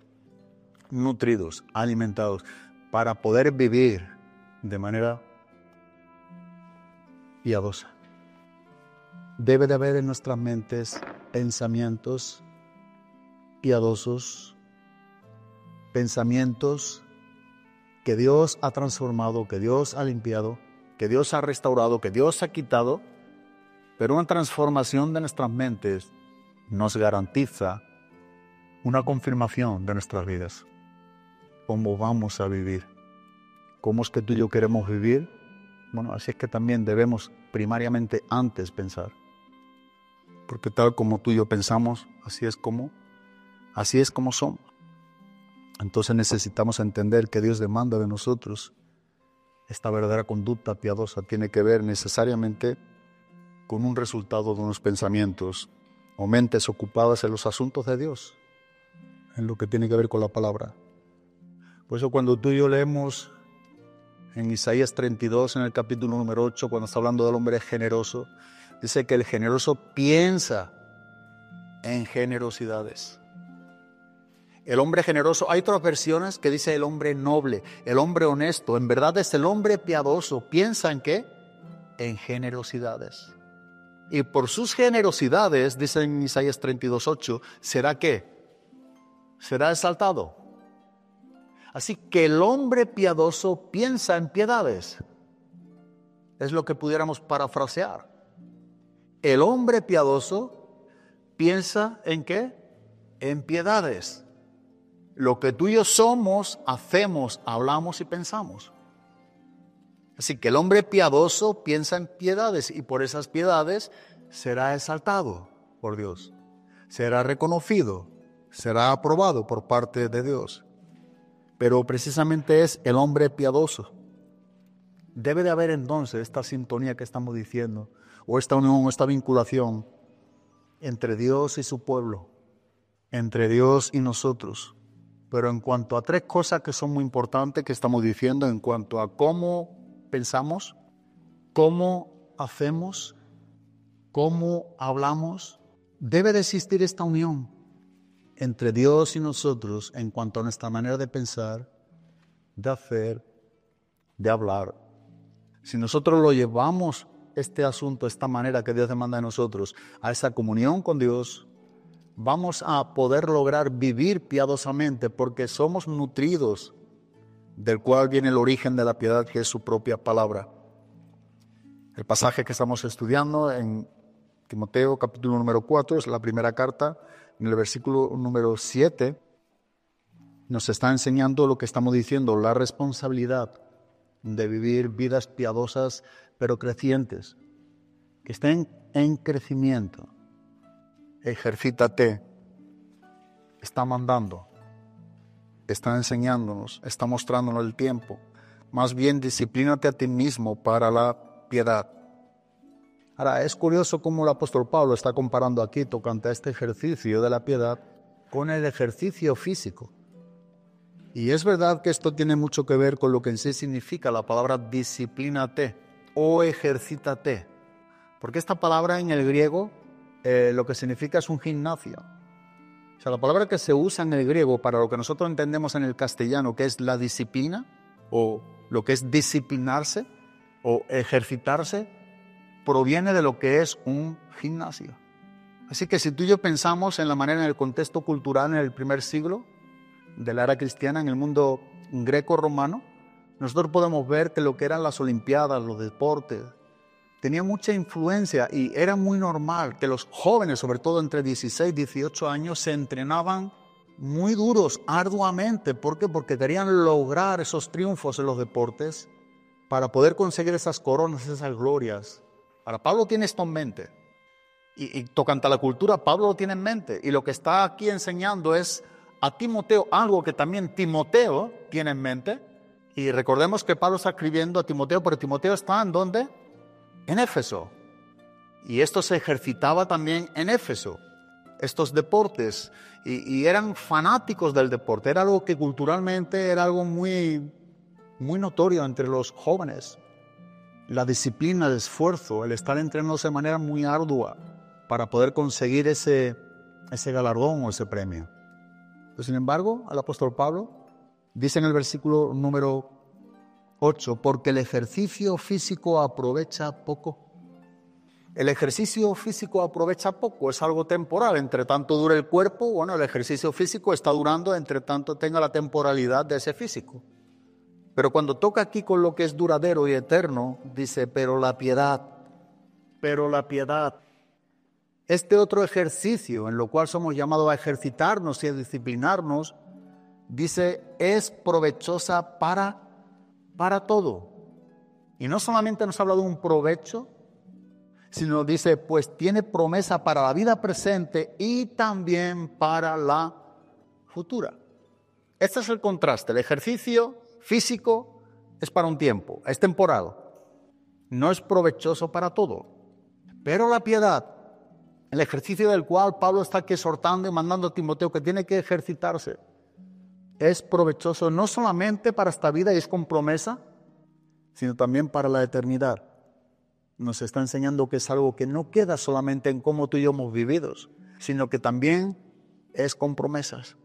Nutridos, alimentados, para poder vivir de manera piadosa. Debe de haber en nuestras mentes pensamientos piadosos, pensamientos que Dios ha transformado, que Dios ha limpiado, que Dios ha restaurado, que Dios ha quitado, pero una transformación de nuestras mentes nos garantiza una confirmación de nuestras vidas. ¿Cómo vamos a vivir? ¿Cómo es que tú y yo queremos vivir? Bueno, así es que también debemos primariamente antes pensar. Porque tal como tú y yo pensamos, así es como somos. Entonces necesitamos entender que Dios demanda de nosotros esta verdadera conducta piadosa. Tiene que ver necesariamente con un resultado de unos pensamientos o mentes ocupadas en los asuntos de Dios, en lo que tiene que ver con la palabra. Por eso cuando tú y yo leemos en Isaías 32, en el capítulo número 8, cuando está hablando del hombre generoso, dice que el generoso piensa en generosidades. El hombre generoso, hay otras versiones que dice el hombre noble, el hombre honesto. En verdad es el hombre piadoso. ¿Piensa en qué? En generosidades. Y por sus generosidades, dice en Isaías 32:8, ¿será qué? Será exaltado. Así que el hombre piadoso piensa en piedades. Es lo que pudiéramos parafrasear. El hombre piadoso piensa en qué? En piedades. Lo que tú y yo somos, hacemos, hablamos y pensamos. Así que el hombre piadoso piensa en piedades y por esas piedades será exaltado por Dios. Será reconocido, será aprobado por parte de Dios. Pero precisamente es el hombre piadoso. Debe de haber entonces esta sintonía que estamos diciendo, o esta unión, o esta vinculación entre Dios y su pueblo, entre Dios y nosotros. Pero en cuanto a tres cosas que son muy importantes que estamos diciendo, en cuanto a cómo pensamos, cómo hacemos, cómo hablamos, debe de existir esta unión entre Dios y nosotros en cuanto a nuestra manera de pensar, de hacer, de hablar. Si nosotros lo llevamos este asunto, esta manera que Dios demanda de nosotros, a esa comunión con Dios, vamos a poder lograr vivir piadosamente porque somos nutridos, del cual viene el origen de la piedad, que es su propia palabra. El pasaje que estamos estudiando en Timoteo capítulo número 4, es la primera carta, en el versículo número 7, nos está enseñando lo que estamos diciendo, la responsabilidad de vivir vidas piadosas pero crecientes, que estén en crecimiento. Ejercítate, está mandando, está enseñándonos, está mostrándonos el tiempo. Más bien, disciplínate a ti mismo para la piedad. Ahora, es curioso cómo el apóstol Pablo está comparando aquí, tocante a este ejercicio de la piedad, con el ejercicio físico. Y es verdad que esto tiene mucho que ver con lo que en sí significa la palabra disciplínate o ejercítate. Porque esta palabra en el griego lo que significa es un gimnasio. O sea, la palabra que se usa en el griego para lo que nosotros entendemos en el castellano, que es la disciplina, o lo que es disciplinarse, o ejercitarse, proviene de lo que es un gimnasio. Así que si tú y yo pensamos en la manera, en el contexto cultural en el primer siglo de la era cristiana, en el mundo greco-romano, nosotros podemos ver que lo que eran las olimpiadas, los deportes, tenía mucha influencia y era muy normal que los jóvenes, sobre todo entre 16 y 18 años, se entrenaban muy duros, arduamente. ¿Por qué? Porque querían lograr esos triunfos en los deportes para poder conseguir esas coronas, esas glorias. Ahora, Pablo tiene esto en mente. Y tocante a la cultura, Pablo lo tiene en mente. Y lo que está aquí enseñando es a Timoteo algo que también Timoteo tiene en mente. Y recordemos que Pablo está escribiendo a Timoteo, pero Timoteo está ¿en dónde? En Éfeso. Y esto se ejercitaba también en Éfeso, estos deportes. Y eran fanáticos del deporte. Era algo que culturalmente era algo muy, muy notorio entre los jóvenes. La disciplina, el esfuerzo, el estar entrenándose de manera muy ardua para poder conseguir ese galardón o ese premio. Pero sin embargo, el apóstol Pablo dice en el versículo número 8, porque el ejercicio físico aprovecha poco. El ejercicio físico aprovecha poco, es algo temporal. Entre tanto dure el cuerpo, bueno, el ejercicio físico está durando entre tanto tenga la temporalidad de ese físico. Pero cuando toca aquí con lo que es duradero y eterno, dice, pero la piedad, este otro ejercicio en lo cual somos llamados a ejercitarnos y a disciplinarnos, dice, es provechosa para todo. Y no solamente nos habla de un provecho, sino dice, pues tiene promesa para la vida presente y también para la futura. Este es el contraste. El ejercicio físico es para un tiempo, es temporal, no es provechoso para todo. Pero la piedad, el ejercicio del cual Pablo está aquí exhortando y mandando a Timoteo que tiene que ejercitarse, es provechoso no solamente para esta vida y es con promesa, sino también para la eternidad. Nos está enseñando que es algo que no queda solamente en cómo tú y yo hemos vivido, sino que también es con promesas.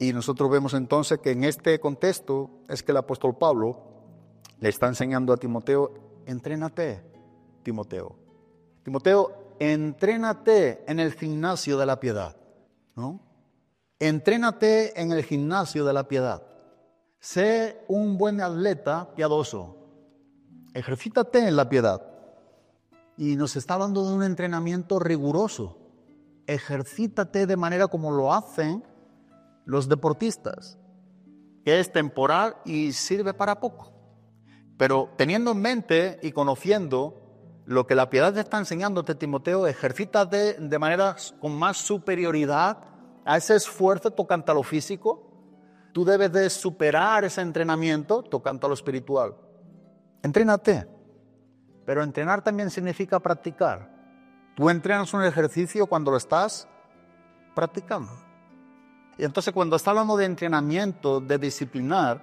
Y nosotros vemos entonces que en este contexto es que el apóstol Pablo le está enseñando a Timoteo, entrénate, Timoteo. Timoteo, entrénate en el gimnasio de la piedad, ¿no? Entrénate en el gimnasio de la piedad. Sé un buen atleta piadoso. Ejercítate en la piedad. Y nos está hablando de un entrenamiento riguroso. Ejercítate de manera como lo hacen los deportistas, que es temporal y sirve para poco. Pero teniendo en mente y conociendo lo que la piedad te está enseñándote, Timoteo, ejercítate de manera con más superioridad a ese esfuerzo tocante a lo físico. Tú debes de superar ese entrenamiento tocante a lo espiritual. Entrénate. Pero entrenar también significa practicar. Tú entrenas un ejercicio cuando lo estás practicando. Y entonces cuando está hablando de entrenamiento, de disciplinar,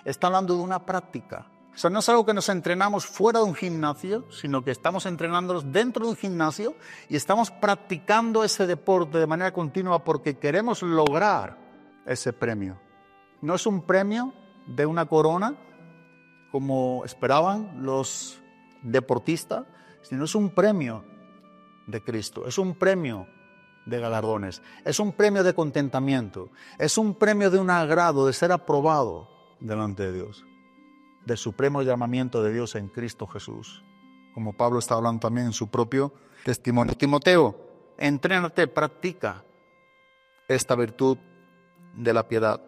está hablando de una práctica. O sea, no es algo que nos entrenamos fuera de un gimnasio, sino que estamos entrenándonos dentro de un gimnasio y estamos practicando ese deporte de manera continua porque queremos lograr ese premio. No es un premio de una corona, como esperaban los deportistas, sino es un premio de Cristo, es un premio de galardones, es un premio de contentamiento, es un premio de un agrado, de ser aprobado delante de Dios, del supremo llamamiento de Dios en Cristo Jesús, como Pablo está hablando también en su propio testimonio. Timoteo, entrénate, practica esta virtud de la piedad.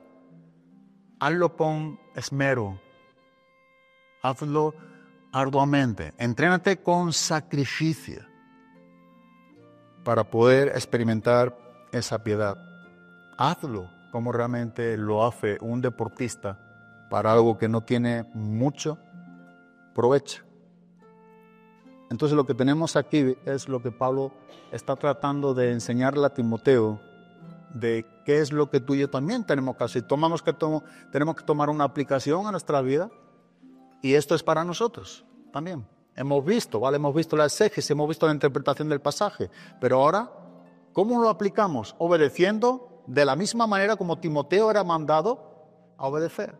Hazlo con esmero, hazlo arduamente, entrénate con sacrificio para poder experimentar esa piedad. Hazlo como realmente lo hace un deportista para algo que no tiene mucho provecho. Entonces lo que tenemos aquí es lo que Pablo está tratando de enseñarle a Timoteo, de qué es lo que tú y yo también tenemos que hacer. Tenemos que tomar una aplicación a nuestra vida, y esto es para nosotros también. Hemos visto la exégesis, hemos visto la interpretación del pasaje, pero ahora, ¿cómo lo aplicamos? Obedeciendo de la misma manera como Timoteo era mandado a obedecer.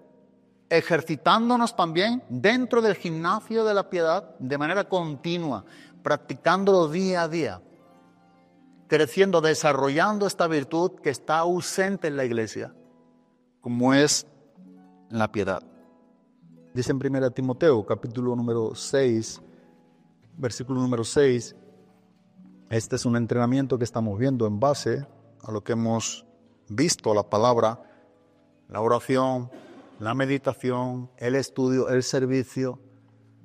Ejercitándonos también dentro del gimnasio de la piedad de manera continua, practicándolo día a día, creciendo, desarrollando esta virtud que está ausente en la iglesia, como es la piedad. Dice en 1 Timoteo, capítulo número 6, versículo número 6, este es un entrenamiento que estamos viendo en base a lo que hemos visto, la palabra, la oración, la meditación, el estudio, el servicio,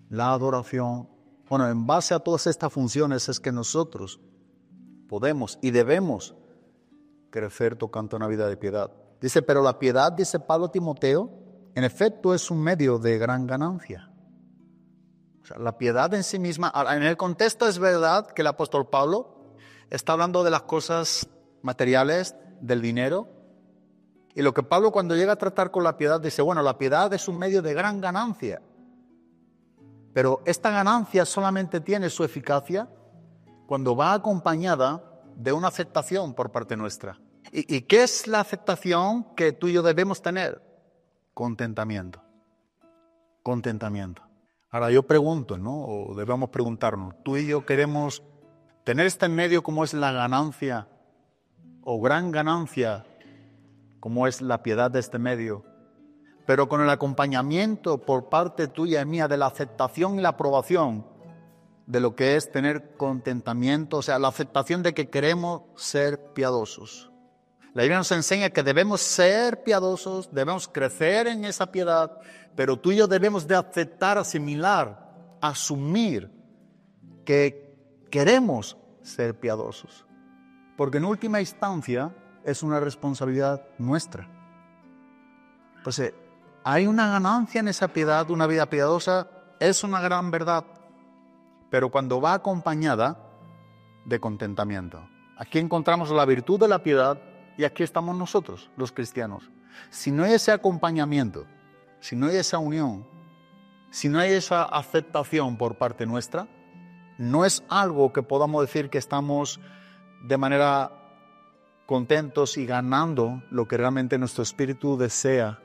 la adoración. Bueno, en base a todas estas funciones es que nosotros podemos y debemos crecer tocante una vida de piedad. Dice, pero la piedad, dice Pablo a Timoteo, en efecto es un medio de gran ganancia. O sea, la piedad en sí misma, en el contexto es verdad que el apóstol Pablo está hablando de las cosas materiales, del dinero, y lo que Pablo cuando llega a tratar con la piedad dice, bueno, la piedad es un medio de gran ganancia, pero esta ganancia solamente tiene su eficacia cuando va acompañada de una aceptación por parte nuestra. ¿Y qué es la aceptación que tú y yo debemos tener? Contentamiento. Contentamiento. Ahora yo pregunto, ¿no? O debemos preguntarnos, ¿tú y yo queremos tener este medio como es la ganancia o gran ganancia como es la piedad de este medio, pero con el acompañamiento por parte tuya y mía de la aceptación y la aprobación de lo que es tener contentamiento, o sea, la aceptación de que queremos ser piadosos? La Biblia nos enseña que debemos ser piadosos, debemos crecer en esa piedad, pero tú y yo debemos de aceptar, asimilar, asumir que queremos ser piadosos. Porque en última instancia es una responsabilidad nuestra. Entonces, hay una ganancia en esa piedad, una vida piadosa, es una gran verdad, pero cuando va acompañada de contentamiento. Aquí encontramos la virtud de la piedad y aquí estamos nosotros, los cristianos. Si no hay ese acompañamiento, si no hay esa unión, si no hay esa aceptación por parte nuestra, no es algo que podamos decir que estamos de manera contentos y ganando lo que realmente nuestro espíritu desea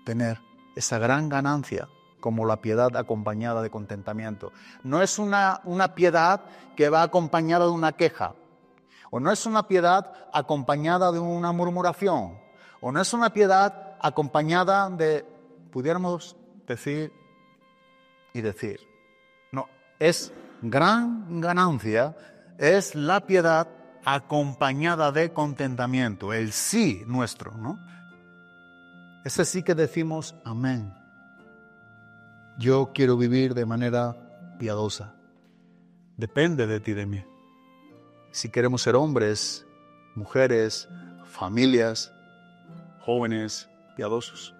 tener, esa gran ganancia como la piedad acompañada de contentamiento. No es una piedad que va acompañada de una queja, o no es una piedad acompañada de una murmuración, o no es una piedad acompañada de, pudiéramos decir y decir. No, es gran ganancia, es la piedad acompañada de contentamiento, el sí nuestro, ¿no? Ese sí que decimos amén. Yo quiero vivir de manera piadosa. Depende de ti, de mí. Si queremos ser hombres, mujeres, familias, jóvenes, piadosos,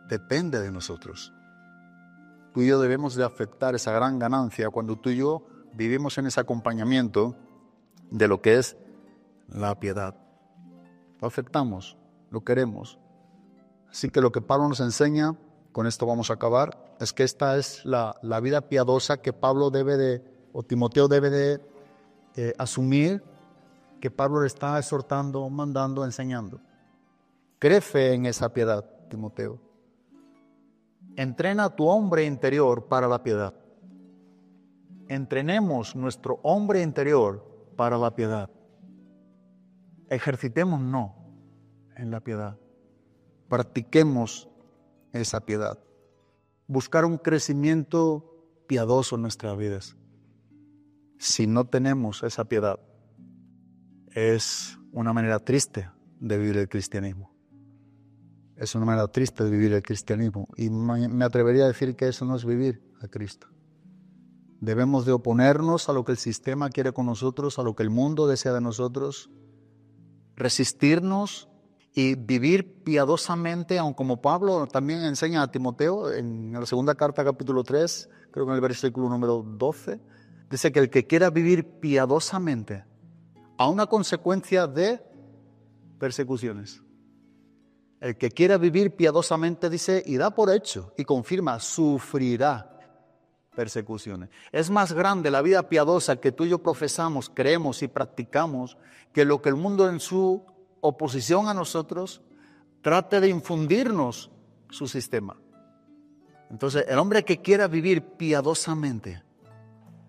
depende de nosotros. Tú y yo debemos de aceptar esa gran ganancia cuando tú y yo vivimos en ese acompañamiento de lo que es la piedad. Lo aceptamos, lo queremos. Así que lo que Pablo nos enseña, con esto vamos a acabar, es que esta es la vida piadosa que Pablo o Timoteo debe de asumir, que Pablo le está exhortando, mandando, enseñando. Crece en esa piedad, Timoteo. Entrena a tu hombre interior para la piedad. Entrenemos nuestro hombre interior para la piedad. Ejercitémonos en la piedad. Practiquemos esa piedad. Buscar un crecimiento piadoso en nuestras vidas. Si no tenemos esa piedad, es una manera triste de vivir el cristianismo. Es una manera triste de vivir el cristianismo. Y me atrevería a decir que eso no es vivir a Cristo. Debemos de oponernos a lo que el sistema quiere con nosotros, a lo que el mundo desea de nosotros, resistirnos y vivir piadosamente, aun como Pablo también enseña a Timoteo en la segunda carta, capítulo 3, creo que en el versículo número 12, dice que el que quiera vivir piadosamente, a una consecuencia de persecuciones. El que quiera vivir piadosamente, dice, y da por hecho, y confirma, sufrirá persecuciones. Es más grande la vida piadosa que tú y yo profesamos, creemos y practicamos, que lo que el mundo en su oposición a nosotros trate de infundirnos su sistema. Entonces, el hombre que quiera vivir piadosamente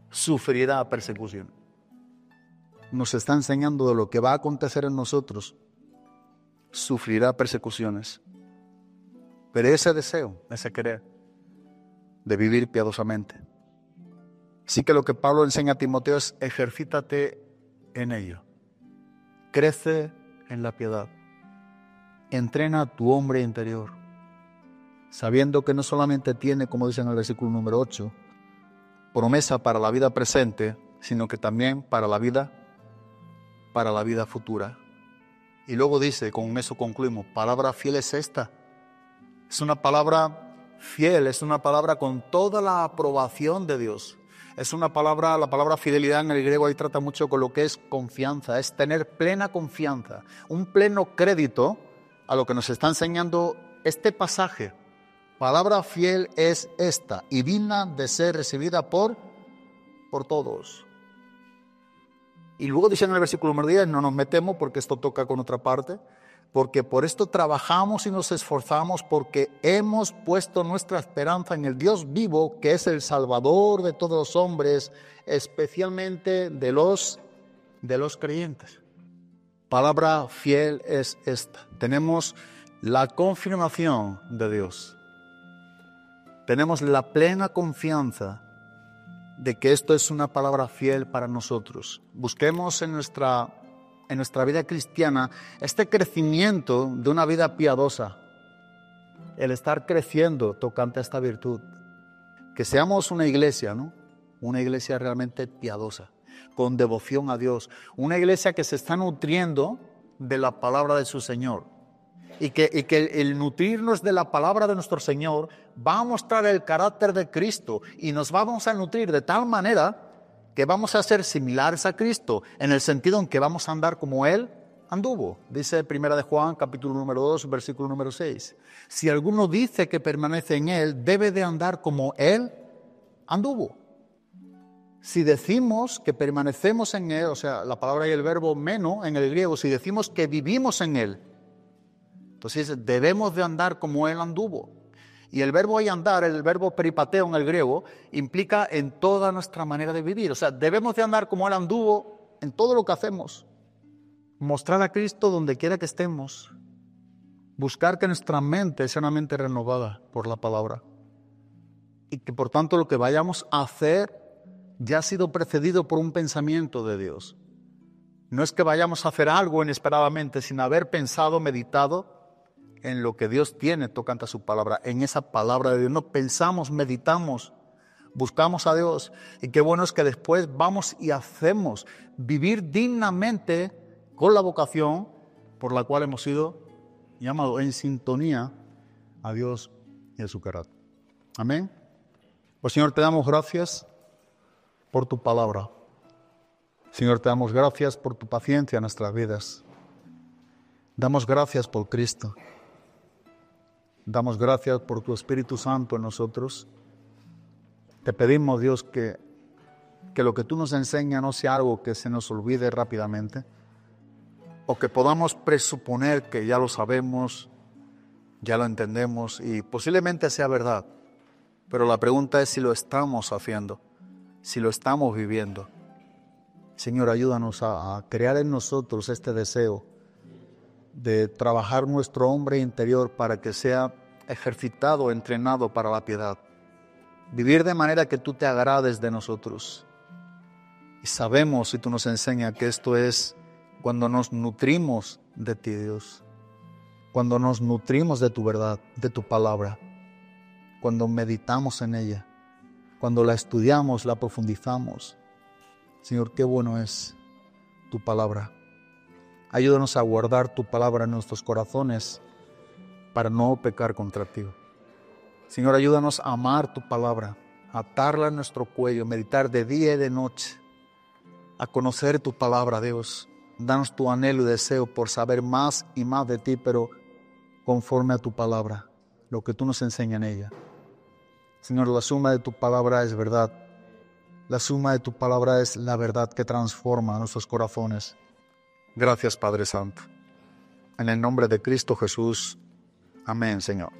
sufrirá persecución. Nos está enseñando de lo que va a acontecer en nosotros. Sufrirá persecuciones. Pero ese deseo, ese querer de vivir piadosamente. Así que lo que Pablo enseña a Timoteo es: ejercítate en ello. Crece en la piedad. Entrena a tu hombre interior, sabiendo que no solamente tiene, como dice en el versículo número 8, promesa para la vida presente, sino que también para la vida futura. Y luego dice, con eso concluimos, palabra fiel es esta. Es una palabra fiel, es una palabra con toda la aprobación de Dios. Es una palabra, la palabra fidelidad en el griego ahí trata mucho con lo que es confianza, es tener plena confianza, un pleno crédito a lo que nos está enseñando este pasaje. Palabra fiel es esta y digna de ser recibida por todos. Y luego dice en el versículo número 10, no nos metemos porque esto toca con otra parte, porque por esto trabajamos y nos esforzamos, porque hemos puesto nuestra esperanza en el Dios vivo, que es el Salvador de todos los hombres, especialmente de los creyentes. Palabra fiel es esta. Tenemos la confirmación de Dios. Tenemos la plena confianza de que esto es una palabra fiel para nosotros. Busquemos en nuestra vida cristiana este crecimiento de una vida piadosa, el estar creciendo tocante a esta virtud. Que seamos una iglesia, ¿no? Una iglesia realmente piadosa, con devoción a Dios, una iglesia que se está nutriendo de la palabra de su Señor. Y que el nutrirnos de la palabra de nuestro Señor va a mostrar el carácter de Cristo y nos vamos a nutrir de tal manera que vamos a ser similares a Cristo, en el sentido en que vamos a andar como Él anduvo. Dice 1 de Juan, capítulo número 2, versículo número 6. Si alguno dice que permanece en Él, debe de andar como Él anduvo. Si decimos que permanecemos en Él, o sea, la palabra y el verbo meno en el griego, si decimos que vivimos en Él, entonces debemos de andar como Él anduvo. Y el verbo ahí andar, el verbo peripateo en el griego, implica en toda nuestra manera de vivir. O sea, debemos de andar como Él anduvo en todo lo que hacemos. Mostrar a Cristo donde quiera que estemos. Buscar que nuestra mente sea una mente renovada por la palabra. Y que por tanto lo que vayamos a hacer ya ha sido precedido por un pensamiento de Dios. No es que vayamos a hacer algo inesperadamente sin haber pensado, meditado en lo que Dios tiene tocante a su palabra, en esa palabra de Dios. No pensamos, meditamos, buscamos a Dios. Y qué bueno es que después vamos y hacemos vivir dignamente con la vocación por la cual hemos sido llamados, en sintonía a Dios y a su carácter. Amén. Pues Señor, te damos gracias por tu palabra. Señor, te damos gracias por tu paciencia en nuestras vidas. Damos gracias por Cristo. Damos gracias por tu Espíritu Santo en nosotros. Te pedimos, Dios, que lo que tú nos enseñas no sea algo que se nos olvide rápidamente, o que podamos presuponer que ya lo sabemos, ya lo entendemos, y posiblemente sea verdad. Pero la pregunta es si lo estamos haciendo, si lo estamos viviendo. Señor, ayúdanos a crear en nosotros este deseo de trabajar nuestro hombre interior para que sea ejercitado, entrenado para la piedad. Vivir de manera que tú te agrades de nosotros. Y sabemos, y tú nos enseñas, que esto es cuando nos nutrimos de ti, Dios. Cuando nos nutrimos de tu verdad, de tu palabra. Cuando meditamos en ella. Cuando la estudiamos, la profundizamos. Señor, qué bueno es tu palabra. Ayúdanos a guardar tu palabra en nuestros corazones para no pecar contra ti. Señor, ayúdanos a amar tu palabra, a atarla en nuestro cuello, meditar de día y de noche, a conocer tu palabra, Dios. Danos tu anhelo y deseo por saber más y más de ti, pero conforme a tu palabra, lo que tú nos enseñas en ella. Señor, la suma de tu palabra es verdad. La suma de tu palabra es la verdad que transforma nuestros corazones. Gracias, Padre Santo. En el nombre de Cristo Jesús. Amén, Señor.